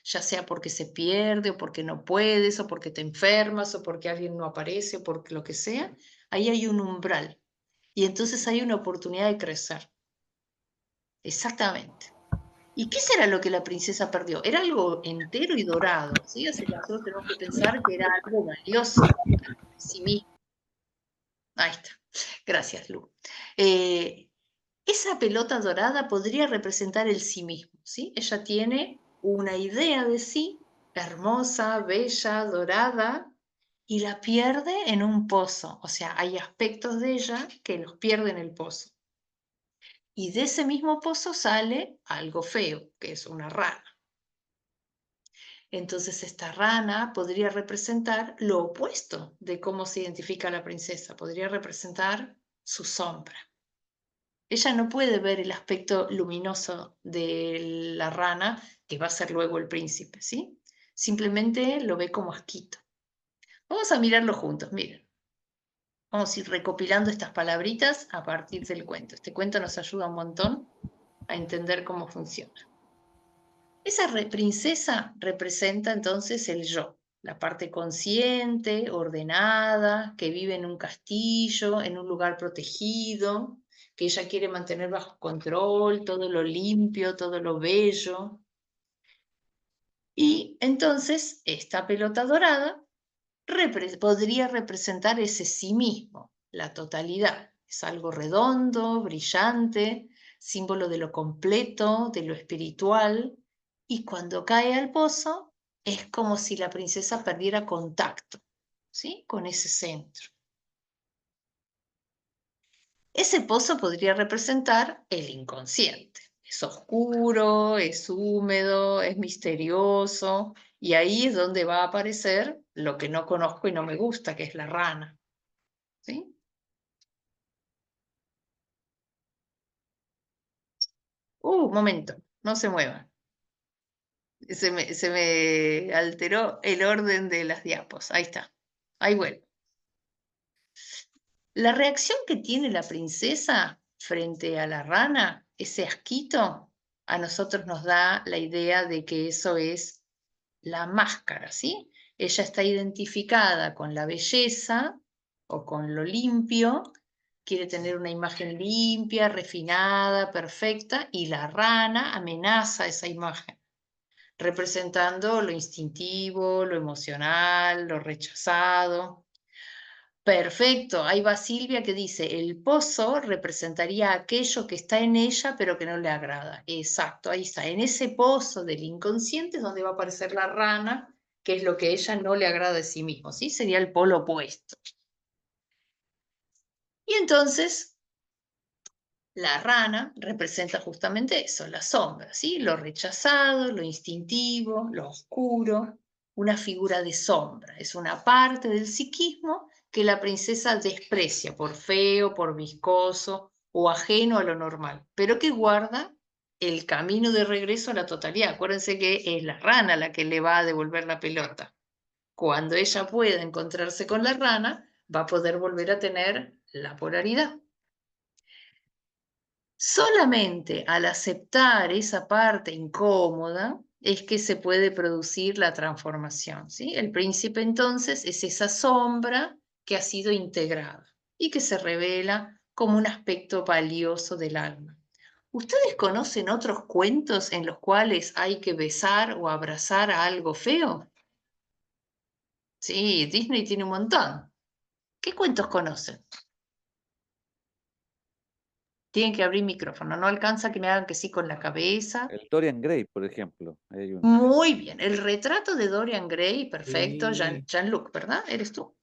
ya sea porque se pierde o porque no puedes o porque te enfermas o porque alguien no aparece o porque lo que sea, ahí hay un umbral y entonces hay una oportunidad de crecer. Exactamente. ¿Y qué será lo que la princesa perdió? Era algo entero y dorado, ¿sí? O sea, nosotros tenemos que pensar que era algo valioso en sí mismo. Ahí está. Gracias, Lu. Eh, esa pelota dorada podría representar el sí mismo, ¿sí? Ella tiene una idea de sí, hermosa, bella, dorada, y la pierde en un pozo. O sea, hay aspectos de ella que los pierde en el pozo. Y de ese mismo pozo sale algo feo, que es una rana. Entonces esta rana podría representar lo opuesto de cómo se identifica a la princesa, podría representar su sombra. Ella no puede ver el aspecto luminoso de la rana, que va a ser luego el príncipe, ¿sí? Simplemente lo ve como asquito. Vamos a mirarlo juntos, miren. Vamos a ir recopilando estas palabritas a partir del cuento. Este cuento nos ayuda un montón a entender cómo funciona. Esa princesa representa entonces el yo, la parte consciente, ordenada, que vive en un castillo, en un lugar protegido, que ella quiere mantener bajo control, todo lo limpio, todo lo bello. Y entonces esta pelota dorada podría representar ese sí mismo, la totalidad. Es algo redondo, brillante, símbolo de lo completo, de lo espiritual, y cuando cae al pozo es como si la princesa perdiera contacto, ¿sí? Con ese centro. Ese pozo podría representar el inconsciente. Es oscuro, es húmedo, es misterioso, y ahí es donde va a aparecer lo que no conozco y no me gusta, que es la rana. ¿Sí? Un momento, no se muevan. Se me alteró el orden de las diapos. Ahí está. Ahí vuelvo. La reacción que tiene la princesa frente a la rana, ese asquito, a nosotros nos da la idea de que eso es la máscara, ¿sí? Ella está identificada con la belleza o con lo limpio, quiere tener una imagen limpia, refinada, perfecta, y la rana amenaza esa imagen, representando lo instintivo, lo emocional, lo rechazado. Perfecto, ahí va Silvia que dice, el pozo representaría aquello que está en ella pero que no le agrada. Exacto, ahí está, en ese pozo del inconsciente es donde va a aparecer la rana, que es lo que a ella no le agrada de sí mismo, ¿sí? Sería el polo opuesto. Y entonces la rana representa justamente eso, la sombra, ¿sí? Lo rechazado, lo instintivo, lo oscuro, una figura de sombra. Es una parte del psiquismo que la princesa desprecia por feo, por viscoso o ajeno a lo normal, pero que guarda el camino de regreso a la totalidad. Acuérdense que es la rana la que le va a devolver la pelota. Cuando ella pueda encontrarse con la rana, va a poder volver a tener la polaridad. Solamente al aceptar esa parte incómoda es que se puede producir la transformación, ¿sí? El príncipe entonces es esa sombra que ha sido integrada y que se revela como un aspecto valioso del alma. ¿Ustedes conocen otros cuentos en los cuales hay que besar o abrazar a algo feo? Sí, Disney tiene un montón. ¿Qué cuentos conocen? Tienen que abrir micrófono, no alcanza que me hagan que sí con la cabeza. El Dorian Gray, por ejemplo. Hay uno. Muy bien, el retrato de Dorian Gray, perfecto, Sí. Jean-Luc, ¿verdad? ¿Eres tú?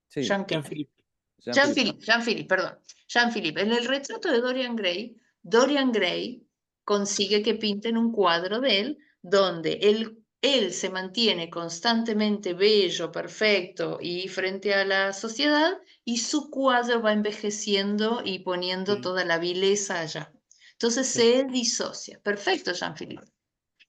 Sí, Jean, ¿qué? Jean-Philippe. Jean-Philippe. Jean-Philippe, perdón. Jean-Philippe, en el retrato de Dorian Gray consigue que pinten un cuadro de él donde él se mantiene constantemente bello, perfecto y frente a la sociedad y su cuadro va envejeciendo y poniendo Sí, toda la vileza allá. Entonces sí, se disocia. Perfecto, Jean-Philippe.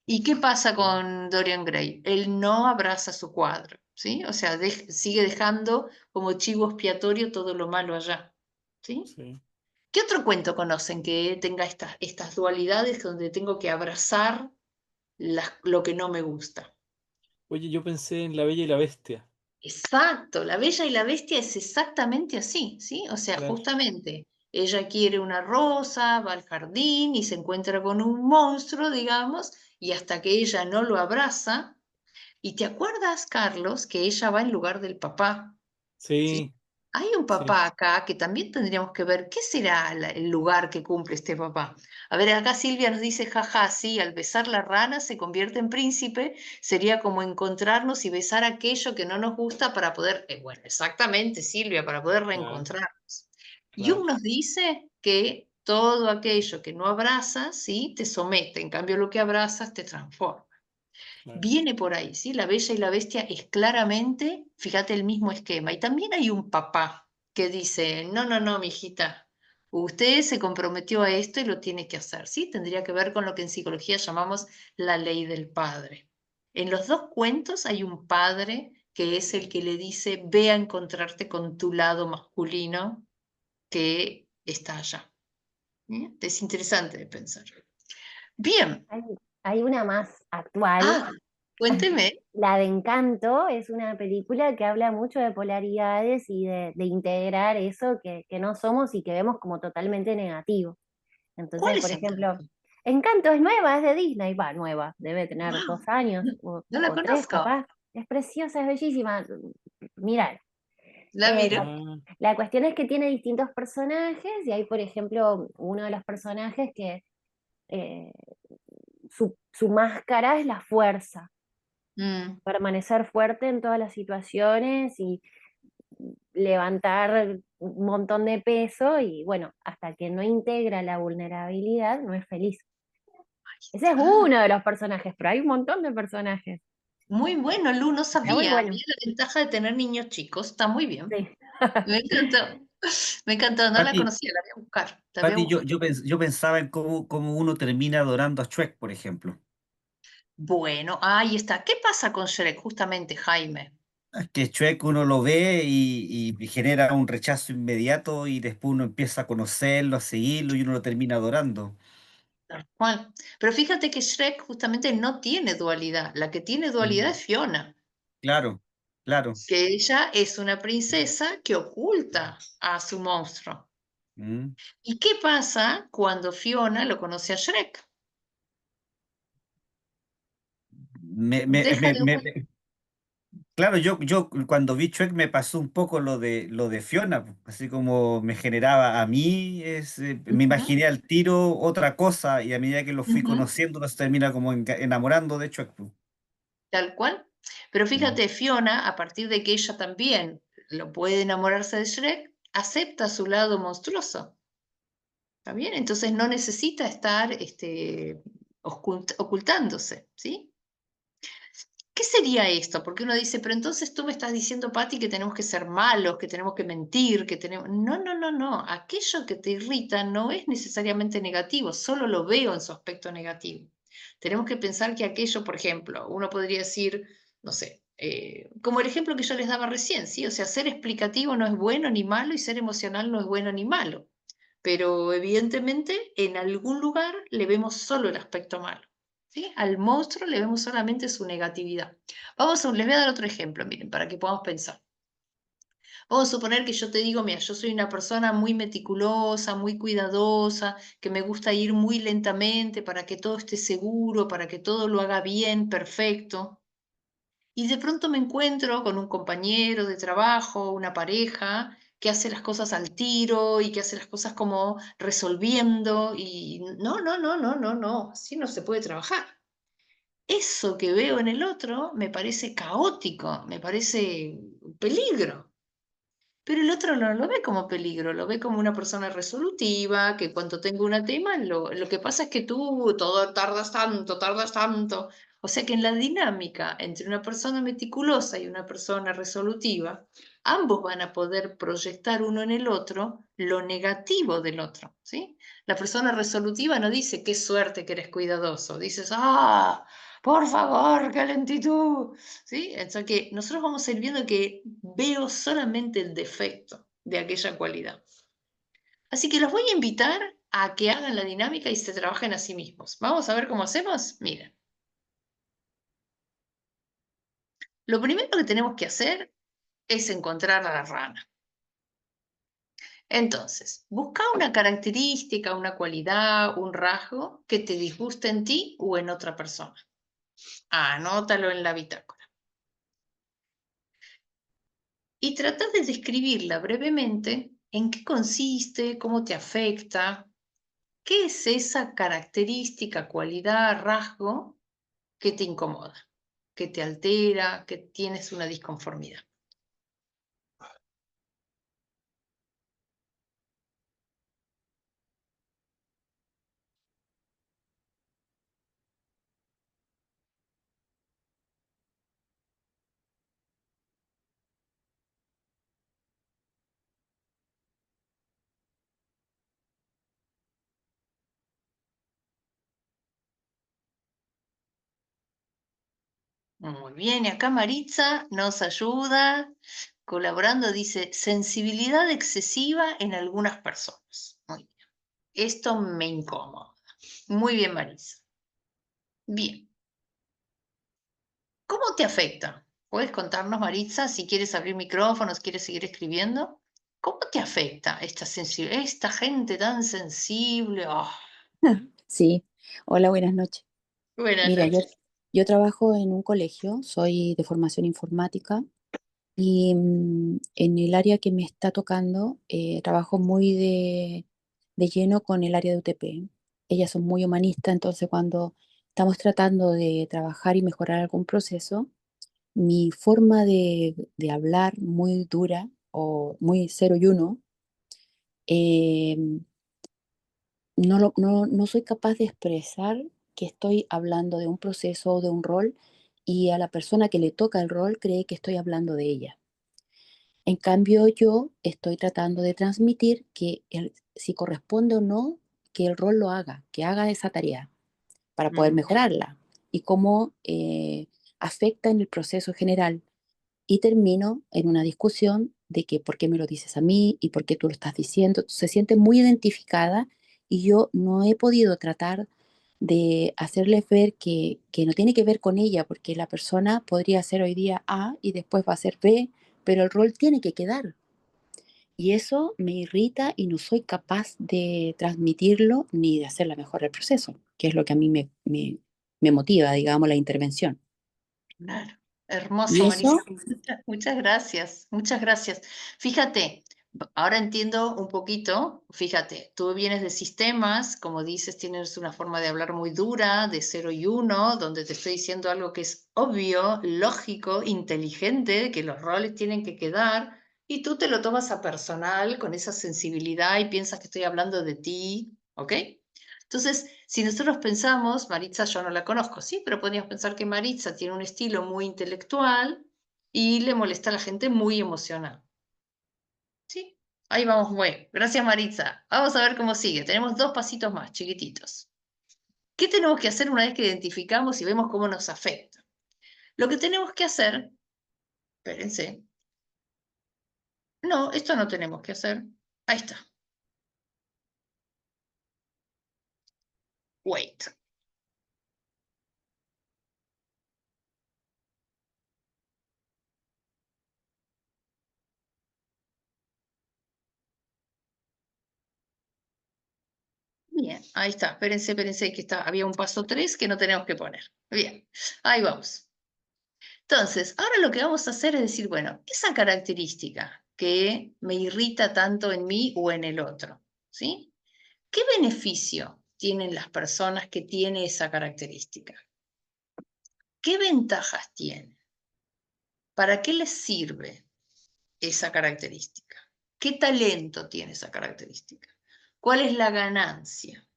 ¿Y qué pasa sí, con Dorian Gray? Él no abraza su cuadro, ¿sí? O sea, sigue dejando como chivo expiatorio todo lo malo allá, ¿sí? sí. ¿Qué otro cuento conocen que tenga estas dualidades donde tengo que abrazar lo que no me gusta? Oye, yo pensé en La Bella y la Bestia. Exacto, La Bella y la Bestia es exactamente así, ¿sí? O sea, Claro. justamente ella quiere una rosa, va al jardín y se encuentra con un monstruo, digamos, y hasta que ella no lo abraza. ¿Y te acuerdas, Carlos, que ella va en lugar del papá? ¿Sí? Sí, Hay un sí. papá acá que también tendríamos que ver qué será el lugar que cumple este papá. A ver, acá Silvia nos dice, jaja, sí, al besar la rana se convierte en príncipe, sería como encontrarnos y besar aquello que no nos gusta para poder, bueno, exactamente, Silvia, para poder Claro, reencontrarnos. claro, Jung nos dice que todo aquello que no abrazas, ¿sí? Te somete, en cambio lo que abrazas te transforma. claro. Viene por ahí, ¿sí? La Bella y la Bestia es claramente, fíjate, el mismo esquema. Y también hay un papá que dice, no, no, no, mijita, usted se comprometió a esto y lo tiene que hacer, ¿sí? Tendría que ver con lo que en psicología llamamos la ley del padre. En los dos cuentos hay un padre que es el que le dice, ve a encontrarte con tu lado masculino que está allá. ¿Mm? Es interesante de pensar. Bien. Hay, hay una más actual. Ah, cuénteme. La de Encanto es una película que habla mucho de polaridades y de integrar eso que no somos y que vemos como totalmente negativo. ¿Cuál Entonces, por es ejemplo, Encanto? Encanto es nueva, es de Disney, va, nueva, debe tener Wow, 2 años no la o 3 conozco. capaz. Es preciosa, es bellísima. Mira, La miro. Ah, la cuestión es que tiene distintos personajes y hay, por ejemplo, uno de los personajes que eh, su máscara es la fuerza, Mm, permanecer fuerte en todas las situaciones y levantar un montón de peso y bueno, hasta que no integra la vulnerabilidad, no es feliz. Ese es ah, uno de los personajes, pero hay un montón de personajes. muy bueno, Lu, no Está muy sabía. bueno. Mira la ventaja de tener niños chicos. Está muy bien. Sí. Me encantó. Me encantó. No la Pati, conocía, la voy a buscar. La voy a Pati, buscar. yo pensaba en cómo uno termina adorando a Shrek, por ejemplo. Bueno, ahí está. ¿Qué pasa con Shrek, justamente, Jaime? Es que Shrek uno lo ve y genera un rechazo inmediato y después uno empieza a conocerlo, a seguirlo y uno lo termina adorando. Tal cual. Pero fíjate que Shrek justamente no tiene dualidad. La que tiene dualidad Mm. es Fiona. Claro, Claro. que ella es una princesa que oculta a su monstruo. Mm. ¿Y qué pasa cuando Fiona lo conoce a Shrek? Me, me, Deja me, de me- ocultar. me- claro, yo cuando vi Shrek me pasó un poco lo de Fiona, po, así como me generaba a mí, me imaginé al tiro otra cosa y a medida que lo fui conociendo uno se termina como enamorando de Shrek, po. Tal cual. Pero Mm. fíjate, Fiona, a partir de que ella también lo puede enamorarse de Shrek, acepta su lado monstruoso. ¿Está bien? Entonces no necesita estar ocultándose, ¿sí? ¿Qué sería esto? Porque uno dice, pero entonces tú me estás diciendo, Patti, que tenemos que ser malos, que tenemos que mentir, que tenemos... No, no, no, no. Aquello que te irrita no es necesariamente negativo, solo lo veo en su aspecto negativo. Tenemos que pensar que aquello, por ejemplo, uno podría decir, no sé, como el ejemplo que yo les daba recién, ¿sí? O sea, ser explicativo no es bueno ni malo y ser emocional no es bueno ni malo. Pero evidentemente en algún lugar le vemos solo el aspecto malo. ¿Sí? Al monstruo le vemos solamente su negatividad. Les voy a dar otro ejemplo, miren, para que podamos pensar. Vamos a suponer que yo te digo, mira, yo soy una persona muy meticulosa, muy cuidadosa, que me gusta ir muy lentamente para que todo esté seguro, para que todo lo haga bien, perfecto. Y de pronto me encuentro con un compañero de trabajo, una pareja, que hace las cosas al tiro y que hace las cosas como resolviendo y no, no, no, no, no, no, así no se puede trabajar. Eso que veo en el otro me parece caótico, me parece un peligro. Pero el otro no lo ve como peligro, lo ve como una persona resolutiva, que cuando tengo un tema, lo que pasa es que tú todo tardas tanto, tardas tanto. O sea que en la dinámica entre una persona meticulosa y una persona resolutiva, ambos van a poder proyectar uno en el otro lo negativo del otro, ¿sí? La persona resolutiva no dice, qué suerte que eres cuidadoso, dices, ah, por favor, qué lentitud. ¿Sí? O sea que nosotros vamos a ir viendo que veo solamente el defecto de aquella cualidad. Así que los voy a invitar a que hagan la dinámica y se trabajen a sí mismos. Vamos a ver cómo hacemos. Miren, lo primero que tenemos que hacer es encontrar a la rana. Entonces, busca una característica, una cualidad, un rasgo que te disguste en ti o en otra persona. Anótalo en la bitácora. Y trata de describirla brevemente en qué consiste, cómo te afecta. ¿Qué es esa característica, cualidad, rasgo que te incomoda, que te altera, que tienes una disconformidad? Muy bien, y acá Maritza nos ayuda colaborando, dice, sensibilidad excesiva en algunas personas. Muy bien. Esto me incomoda. Muy bien, Maritza. Bien. ¿Cómo te afecta? ¿Puedes contarnos, Maritza, si quieres abrir micrófonos, quieres seguir escribiendo? ¿Cómo te afecta esta gente tan sensible? Ah, Sí, hola, buenas noches. buenas Mira, noches. yo trabajo en un colegio, soy de formación informática y en el área que me está tocando trabajo muy de lleno con el área de UTP. Ellas son muy humanistas, entonces cuando estamos tratando de trabajar y mejorar algún proceso, mi forma de hablar muy dura o muy cero y uno, eh, no soy capaz de expresar que estoy hablando de un proceso o de un rol y a la persona que le toca el rol cree que estoy hablando de ella. En cambio, yo estoy tratando de transmitir que si corresponde o no, que el rol lo haga, que haga esa tarea para poder Mm. mejorarla y cómo afecta en el proceso general. Y termino en una discusión de que por qué me lo dices a mí y por qué tú lo estás diciendo. Se siente muy identificada y yo no he podido tratar de hacerles ver que no tiene que ver con ella, porque la persona podría ser hoy día A y después va a ser B, pero el rol tiene que quedar. Y eso me irrita y no soy capaz de transmitirlo ni de hacerla mejor el proceso, que es lo que a mí me motiva, digamos, la intervención. Claro. Hermoso, Y Marisa. eso, Muchas gracias, muchas gracias. Fíjate, ahora entiendo un poquito, fíjate, tú vienes de sistemas, como dices, tienes una forma de hablar muy dura, de 0 y 1, donde te estoy diciendo algo que es obvio, lógico, inteligente, que los roles tienen que quedar, y tú te lo tomas a personal con esa sensibilidad y piensas que estoy hablando de ti, ¿ok? Entonces, si nosotros pensamos, Maritza yo no la conozco, sí, pero podríamos pensar que Maritza tiene un estilo muy intelectual y le molesta a la gente muy emocional. Sí, ahí vamos, bueno. Gracias, Maritza. Vamos a ver cómo sigue. Tenemos 2 pasitos más, chiquititos. ¿Qué tenemos que hacer una vez que identificamos y vemos cómo nos afecta? Lo que tenemos que hacer, espérense, no, esto no tenemos que hacer. Ahí está. Wait. Bien, ahí está. Espérense, espérense, que había un paso 3 que no tenemos que poner. Bien, ahí vamos. Entonces, ahora lo que vamos a hacer es decir, bueno, esa característica que me irrita tanto en mí o en el otro, ¿sí? ¿Qué beneficio tienen las personas que tienen esa característica? ¿Qué ventajas tienen? ¿Para qué les sirve esa característica? ¿Qué talento tiene esa característica? ¿Cuál es la ganancia?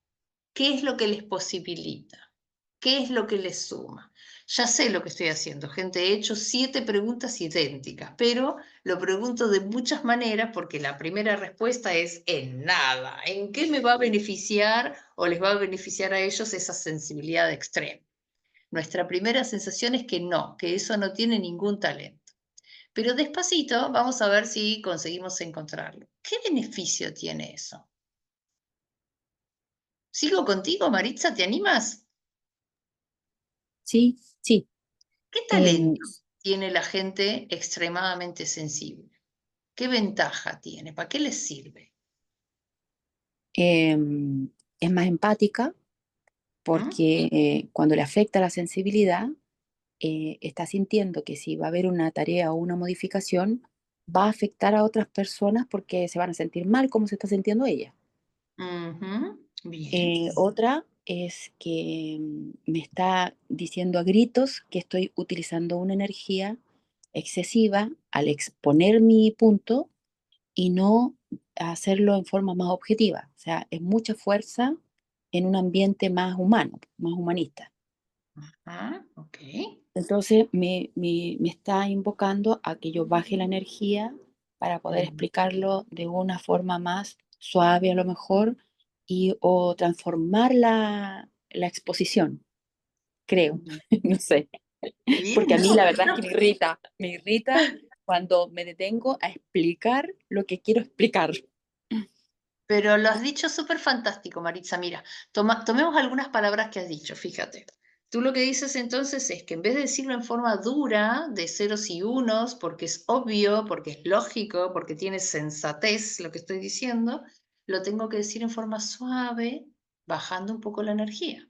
¿Qué es lo que les posibilita? ¿Qué es lo que les suma? Ya sé lo que estoy haciendo, gente. He hecho 7 preguntas idénticas, pero lo pregunto de muchas maneras porque la primera respuesta es en nada. ¿En qué me va a beneficiar o les va a beneficiar a ellos esa sensibilidad extrema? Nuestra primera sensación es que no, que eso no tiene ningún talento. Pero despacito vamos a ver si conseguimos encontrarlo. ¿Qué beneficio tiene eso? ¿Sigo contigo, Maritza? ¿Te animas? sí, sí. ¿Qué em, talento tiene la gente extremadamente sensible? ¿Qué ventaja tiene? ¿Para qué les sirve? em, es más empática ¿Mm? porque cuando le afecta la sensibilidad, está sintiendo que si va a haber una tarea o una modificación, va a afectar a otras personas porque se van a sentir mal como se está sintiendo ella. Ujú. Bien. Otra es que me está diciendo a gritos que estoy utilizando una energía excesiva al exponer mi punto y no hacerlo en forma más objetiva. O sea, es mucha fuerza en un ambiente más humano, más humanista. Ah, ok. Entonces me está invocando a que yo baje la energía para poder explicarlo de una forma más suave a lo mejor y o transformar la exposición, creo, no sé, Bien, porque a mí no, la verdad es que me irrita cuando me detengo a explicar lo que quiero explicar. pero lo has dicho súper fantástico, Maritza. Mira, tomemos algunas palabras que has dicho, fíjate. Tú lo que dices entonces es que en vez de decirlo en forma dura, de ceros y unos, porque es obvio, porque es lógico, porque tiene sensatez lo que estoy diciendo, lo tengo que decir en forma suave, bajando un poco la energía.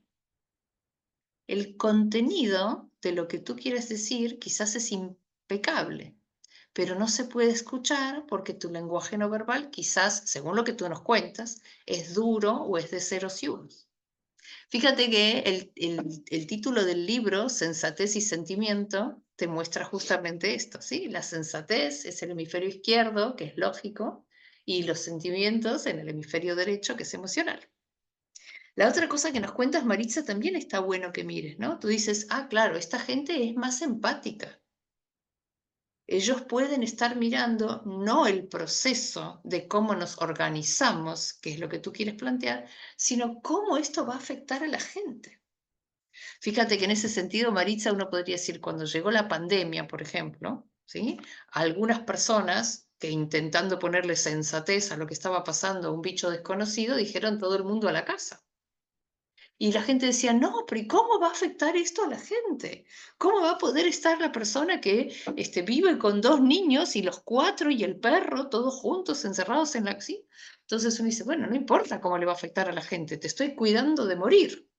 El contenido de lo que tú quieres decir quizás es impecable, pero no se puede escuchar porque tu lenguaje no verbal quizás, según lo que tú nos cuentas, es duro o es de ceros y unos. Fíjate que el título del libro, Sensatez y Sentimiento, te muestra justamente esto, ¿sí? La sensatez es el hemisferio izquierdo, que es lógico, y los sentimientos en el hemisferio derecho, que es emocional. La otra cosa que nos cuentas, Maritza, también está bueno que mires, ¿no? Tú dices, ah, claro, esta gente es más empática. Ellos pueden estar mirando no el proceso de cómo nos organizamos, que es lo que tú quieres plantear, sino cómo esto va a afectar a la gente. Fíjate que en ese sentido, Maritza, uno podría decir, cuando llegó la pandemia, por ejemplo, ¿sí? Algunas personas que intentando ponerle sensatez a lo que estaba pasando a un bicho desconocido, dijeron todo el mundo a la casa. Y la gente decía, no, pero ¿y cómo va a afectar esto a la gente? ¿Cómo va a poder estar la persona que vive con 2 niños y los 4 y el perro, todos juntos, encerrados en la... ¿Sí? Entonces uno dice, bueno, no importa cómo le va a afectar a la gente, te estoy cuidando de morir.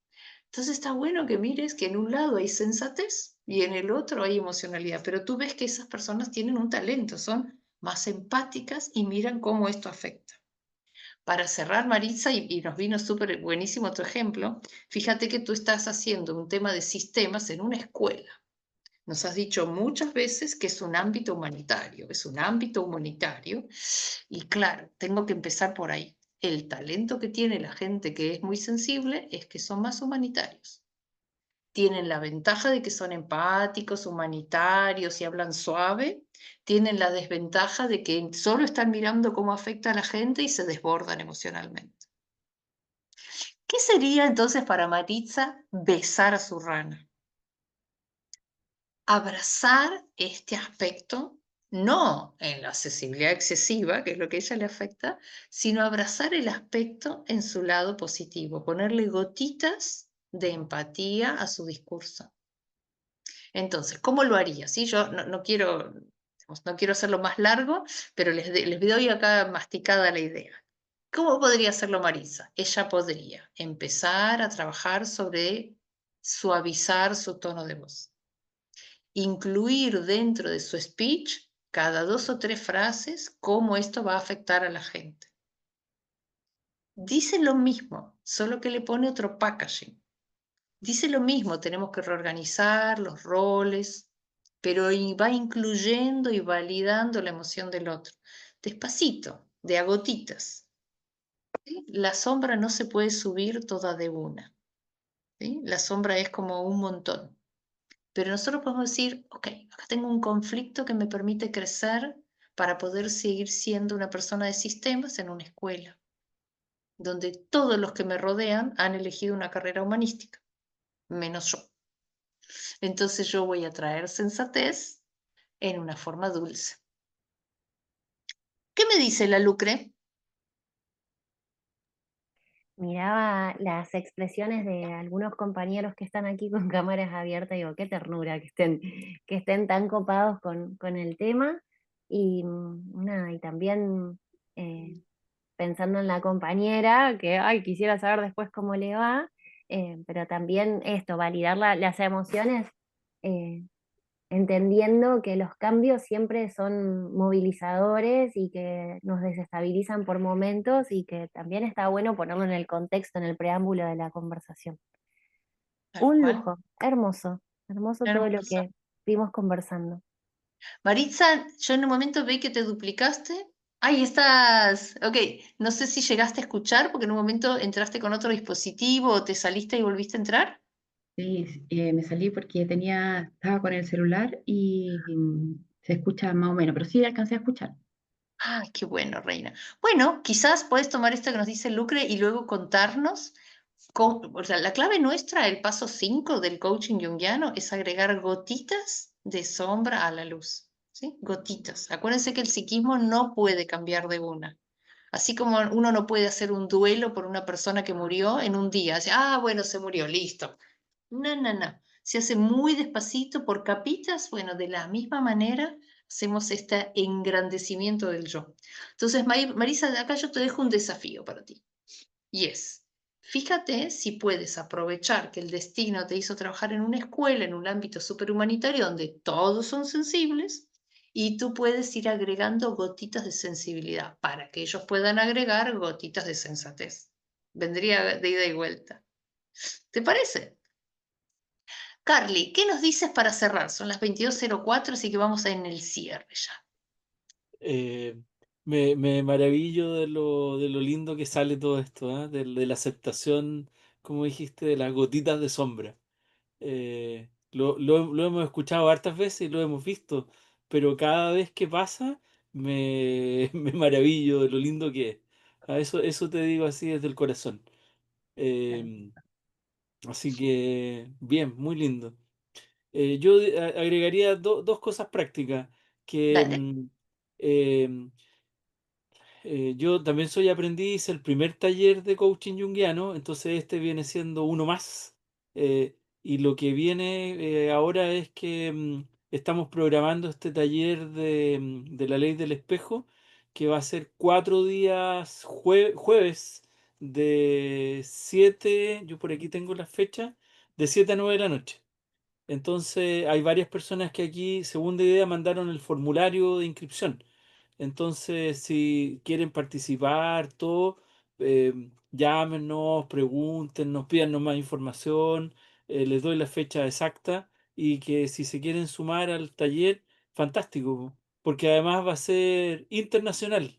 Entonces está bueno que mires que en un lado hay sensatez y en el otro hay emocionalidad, pero tú ves que esas personas tienen un talento, son más empáticas y miran cómo esto afecta. Para cerrar, Maritza, y nos vino súper buenísimo tu ejemplo, fíjate que tú estás haciendo un tema de sistemas en una escuela. Nos has dicho muchas veces que es un ámbito humanitario, es un ámbito humanitario, y claro, tengo que empezar por ahí. El talento que tiene la gente que es muy sensible es que son más humanitarios. Tienen la ventaja de que son empáticos, humanitarios y hablan suave. Tienen la desventaja de que solo están mirando cómo afecta a la gente y se desbordan emocionalmente. ¿Qué sería entonces para Maritza besar a su rana? Abrazar este aspecto, no en la accesibilidad excesiva, que es lo que a ella le afecta, sino abrazar el aspecto en su lado positivo, ponerle gotitas de empatía a su discurso. Entonces, ¿cómo lo haría? ¿Sí? Yo no quiero, no quiero hacerlo más largo, pero les doy acá masticada la idea. ¿Cómo podría hacerlo Marisa? Ella podría empezar a trabajar sobre suavizar su tono de voz. Incluir dentro de su speech cada 2 o 3 frases cómo esto va a afectar a la gente. Dice lo mismo, solo que le pone otro packaging. Dice lo mismo, tenemos que reorganizar los roles, pero va incluyendo y validando la emoción del otro. Despacito, de a gotitas. ¿Sí? La sombra no se puede subir toda de una. ¿Sí? La sombra es como un montón. Pero nosotros podemos decir, ok, acá tengo un conflicto que me permite crecer para poder seguir siendo una persona de sistemas en una escuela, donde todos los que me rodean han elegido una carrera humanística, menos yo. Entonces yo voy a traer sensatez en una forma dulce. ¿Qué me dice la Lucre? Miraba las expresiones de algunos compañeros que están aquí con cámaras abiertas y digo, qué ternura que estén tan copados con el tema. Y nada, y también pensando en la compañera, que ay, quisiera saber después cómo le va, pero también esto, validar las emociones, eh, entendiendo que los cambios siempre son movilizadores y que nos desestabilizan por momentos y que también está bueno ponerlo en el contexto, en el preámbulo de la conversación. Tal Un cual. lujo, hermoso, hermoso todo lo Hermoso. que vimos conversando. Maritza, yo en un momento vi que te duplicaste. Ahí estás. Ok, no sé si llegaste a escuchar porque en un momento entraste con otro dispositivo o te saliste y volviste a entrar. Sí, me salí porque estaba con el celular y se escucha más o menos, pero sí alcancé a escuchar. Ay, qué bueno, Reina. Bueno, quizás puedes tomar esto que nos dice Lucre y luego contarnos. O sea, la clave nuestra, el paso 5 del coaching junguiano, es agregar gotitas de sombra a la luz. ¿Sí? Gotitas. Acuérdense que el psiquismo no puede cambiar de una. Así como uno no puede hacer un duelo por una persona que murió en un día. Así, bueno, se murió, listo. No, no, no. Se hace muy despacito por capitas. Bueno, de la misma manera hacemos este engrandecimiento del yo. Entonces, Marisa, de acá yo te dejo un desafío para ti. Y es, fíjate si puedes aprovechar que el destino te hizo trabajar en una escuela, en un ámbito superhumanitario donde todos son sensibles y tú puedes ir agregando gotitas de sensibilidad para que ellos puedan agregar gotitas de sensatez. Vendría de ida y vuelta. ¿Te parece? Carly, ¿qué nos dices para cerrar? Son las 22:04, así que vamos en el cierre ya. Eh, me maravillo de lo lindo que sale todo esto, ¿ah? De la aceptación, como dijiste, de las gotitas de sombra. Lo hemos escuchado hartas veces y lo hemos visto, pero cada vez que pasa me maravillo de lo lindo que es. Eso te digo así desde el corazón. Claro. Em, Así que, bien, muy lindo. Yo agregaría dos cosas prácticas, que Dale. em, yo también soy aprendiz, el primer taller de coaching junguiano, entonces este viene siendo uno más. Y lo que viene ahora es que estamos programando este taller de la ley del espejo, que va a ser 4 días jueves de 7, yo por aquí tengo la fecha, de 7 a 9 de la noche. Entonces hay varias personas que aquí, segunda idea, mandaron el formulario de inscripción. Entonces, si quieren participar, todo, llámenos, pregúntenos, pídanos más información, les doy la fecha exacta y que si se quieren sumar al taller, fantástico, porque además va a ser internacional.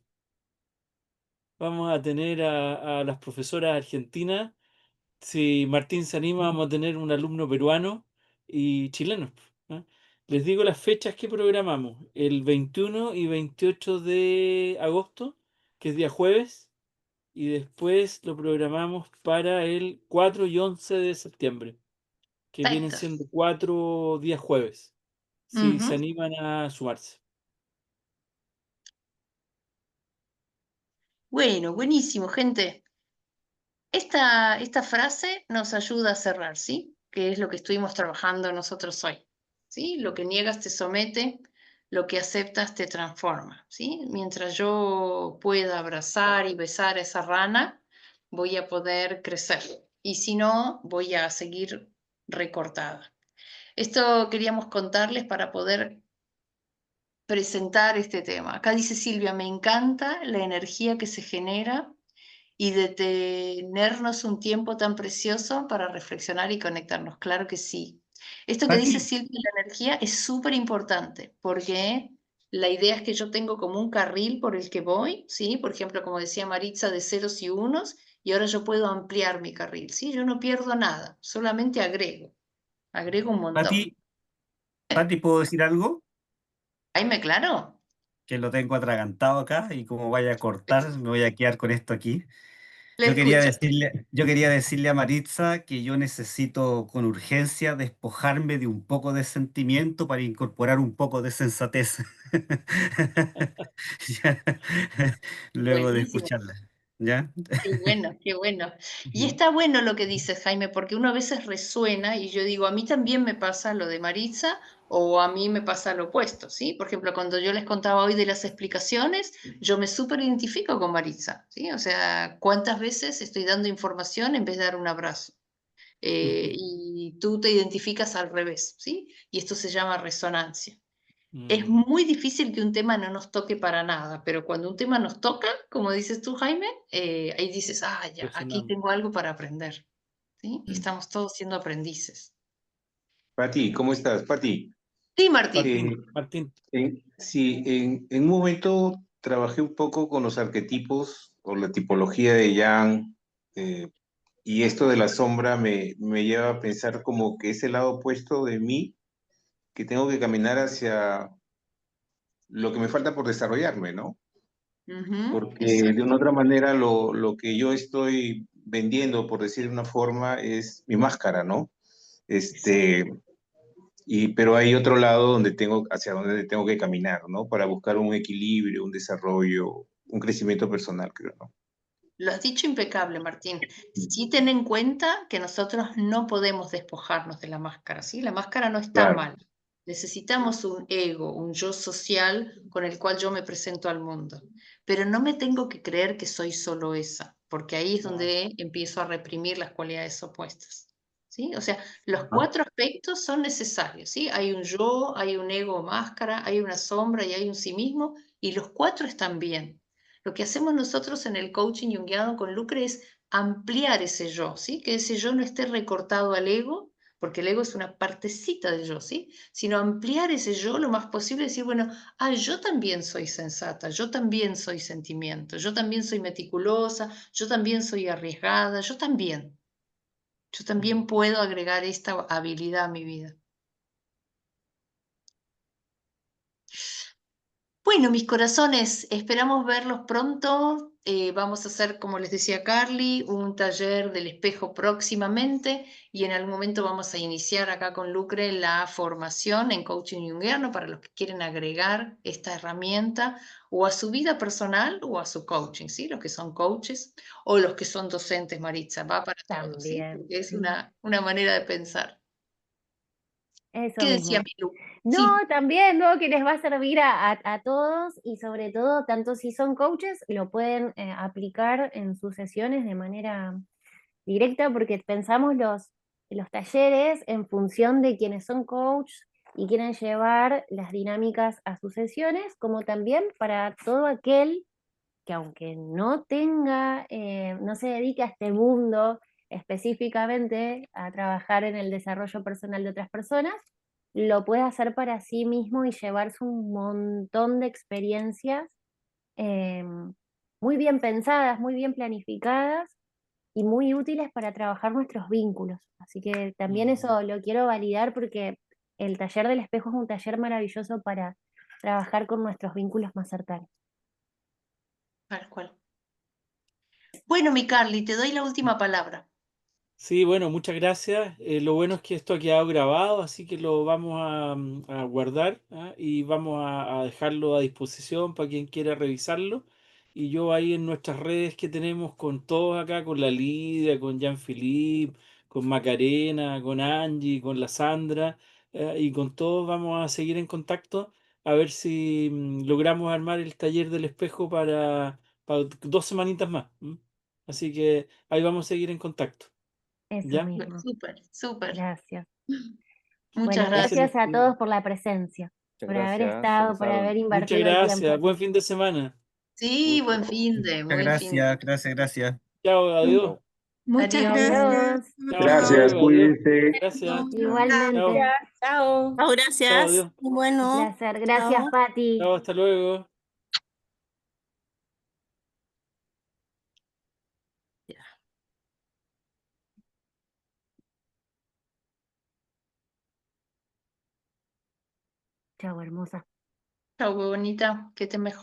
Vamos a tener a las profesoras argentinas. Si Martín se anima, vamos a tener un alumno peruano y chileno. ¿Ah? Les digo las fechas que programamos. El 21 y 28 de agosto, que es día jueves, y después lo programamos para el 4 y 11 de septiembre, que vienen Perfecto. siendo 4 días jueves, si se Ujú. animan a sumarse. Bueno, buenísimo, gente. Esta frase nos ayuda a cerrar, ¿sí? Que es lo que estuvimos trabajando nosotros hoy, ¿sí? Lo que niegas te somete, lo que aceptas te transforma, ¿sí? Mientras yo pueda abrazar y besar a esa rana, voy a poder crecer. Y si no, voy a seguir recortada. Esto queríamos contarles para poder presentar este tema. Acá dice Silvia, me encanta la energía que se genera y detenernos un tiempo tan precioso para reflexionar y conectarnos. Claro que sí. Esto que dice Pati, Silvia de la energía es súper importante porque la idea es que yo tengo como un carril por el que voy, ¿sí? Por ejemplo, como decía Maritza, de ceros y unos, y ahora yo puedo ampliar mi carril, ¿sí? Yo no pierdo nada, solamente agrego un montón. Pati, Pati, ¿puedo decir algo? ¿Ahí me claro? Que lo tengo atragantado acá y como vaya a cortar, me voy a quedar con esto aquí. Le escucho. Yo quería decirle a Maritza que yo necesito con urgencia despojarme de un poco de sentimiento para incorporar un poco de sensatez. Ya, luego de Buenísimo. escucharla. ¿Ya? Qué bueno, qué bueno. Y Ujú. está bueno lo que dices, Jaime, porque uno a veces resuena y yo digo, a mí también me pasa lo de Maritza o a mí me pasa lo opuesto, ¿sí? Por ejemplo, cuando yo les contaba hoy de las explicaciones, yo me súper identifico con Maritza, ¿sí? O sea, ¿cuántas veces estoy dando información en vez de dar un abrazo? Y tú te identificas al revés, ¿sí? Y esto se llama resonancia. Es Mm, muy difícil que un tema no nos toque para nada, pero cuando un tema nos toca, como dices tú, Jaime, ahí dices, ah, ya, aquí resonamos. tengo algo para aprender, ¿sí? Y estamos todos siendo aprendices. Pati, ¿cómo estás? Pati, Sí, Martín. eh, Martín, Martín. sí, en un momento trabajé un poco con los arquetipos o la tipología de Yang, eh, y esto de la sombra me lleva a pensar como que es el lado opuesto de mí, que tengo que caminar hacia lo que me falta por desarrollarme, ¿no? Ujú, Porque de exacto. una otra manera lo que yo estoy vendiendo, por decir de una forma, es mi máscara, ¿no? Exacto. Este, pero hay otro lado donde hacia donde tengo que caminar, ¿no? Para buscar un equilibrio, un desarrollo, un crecimiento personal, creo, ¿no? Lo has dicho impecable, Martín. Sí ten en cuenta que nosotros no podemos despojarnos de la máscara, ¿sí? La máscara no está Claro. mal. Necesitamos un ego, un yo social con el cual yo me presento al mundo. Pero no me tengo que creer que soy solo esa, porque ahí es donde empiezo a reprimir las cualidades opuestas, ¿sí? O sea, los Ah, 4 aspectos son necesarios, ¿sí? Hay un yo, hay un ego máscara, hay una sombra y hay un sí mismo, y los 4 están bien. Lo que hacemos nosotros en el coaching junguiano con Lucre es ampliar ese yo, ¿sí? Que ese yo no esté recortado al ego, porque el ego es una partecita del yo, ¿sí? Sino ampliar ese yo lo más posible, decir, bueno, ah, yo también soy sensata, yo también soy sentimiento, yo también soy meticulosa, yo también soy arriesgada, yo también puedo agregar esta habilidad a mi vida. Bueno, mis corazones, esperamos verlos pronto. Vamos a hacer, como les decía Carly, un taller del espejo próximamente y en algún momento vamos a iniciar acá con Lucre la formación en coaching junguiano para los que quieren agregar esta herramienta o a su vida personal o a su coaching, ¿sí? Los que son coaches o los que son docentes, Maritza, va para todos, ¿sí? También. Porque es una manera de pensar. Eso ¿Qué decía mismo. Milu? No, Sí. también, ¿no? Que les va a servir a todos y sobre todo, tanto si son coaches, lo pueden aplicar en sus sesiones de manera directa porque pensamos los talleres en función de quienes son coach y quieren llevar las dinámicas a sus sesiones, como también para todo aquel que aunque no tenga, no se dedique a este mundo específicamente a trabajar en el desarrollo personal de otras personas, lo puede hacer para sí mismo y llevarse un montón de experiencias eh, muy bien pensadas, muy bien planificadas y muy útiles para trabajar nuestros vínculos. Así que también eso lo quiero validar porque el taller del espejo es un taller maravilloso para trabajar con nuestros vínculos más cercanos. Tal cual. Bueno, mi Carly, te doy la última palabra. Sí, bueno, muchas gracias. Lo bueno es que esto ha quedado grabado, así que lo vamos a guardar, ¿ah? Y vamos a dejarlo a disposición para quien quiera revisarlo. Y yo ahí en nuestras redes que tenemos con todos acá, con la Lidia, con Jean-Philippe, con Macarena, con Angie, con la Sandra, y con todos vamos a seguir en contacto a ver si logramos armar el taller del espejo para 2 semanitas más. ¿M? Así que ahí vamos a seguir en contacto. Eso ¿Ya? mismo. Súper, súper. Gracias. Muchas Bueno, Gracias, gracias. gracias a Lucía. todos por la presencia, Muchas por haber gracias, se estado, por haber pasaron. Muchas invertido el gracias. tiempo. Buen fin de semana. Sí, buen Gusto. fin de, Muchas buen fin de. gracias, gracias, gracias. Chao, adiós. Chao. Muchas Adiós. gracias. Adiós. Chao, hasta Gracias, luego, adiós. cuídense. Gracias. Igualmente. Chao, Chao. Chao, chao, gracias. adiós. Y Un bueno, placer. Gracias, chao. Pati. Chao, hasta luego. Chao, hermosa. Chau, bonita, que te mejores.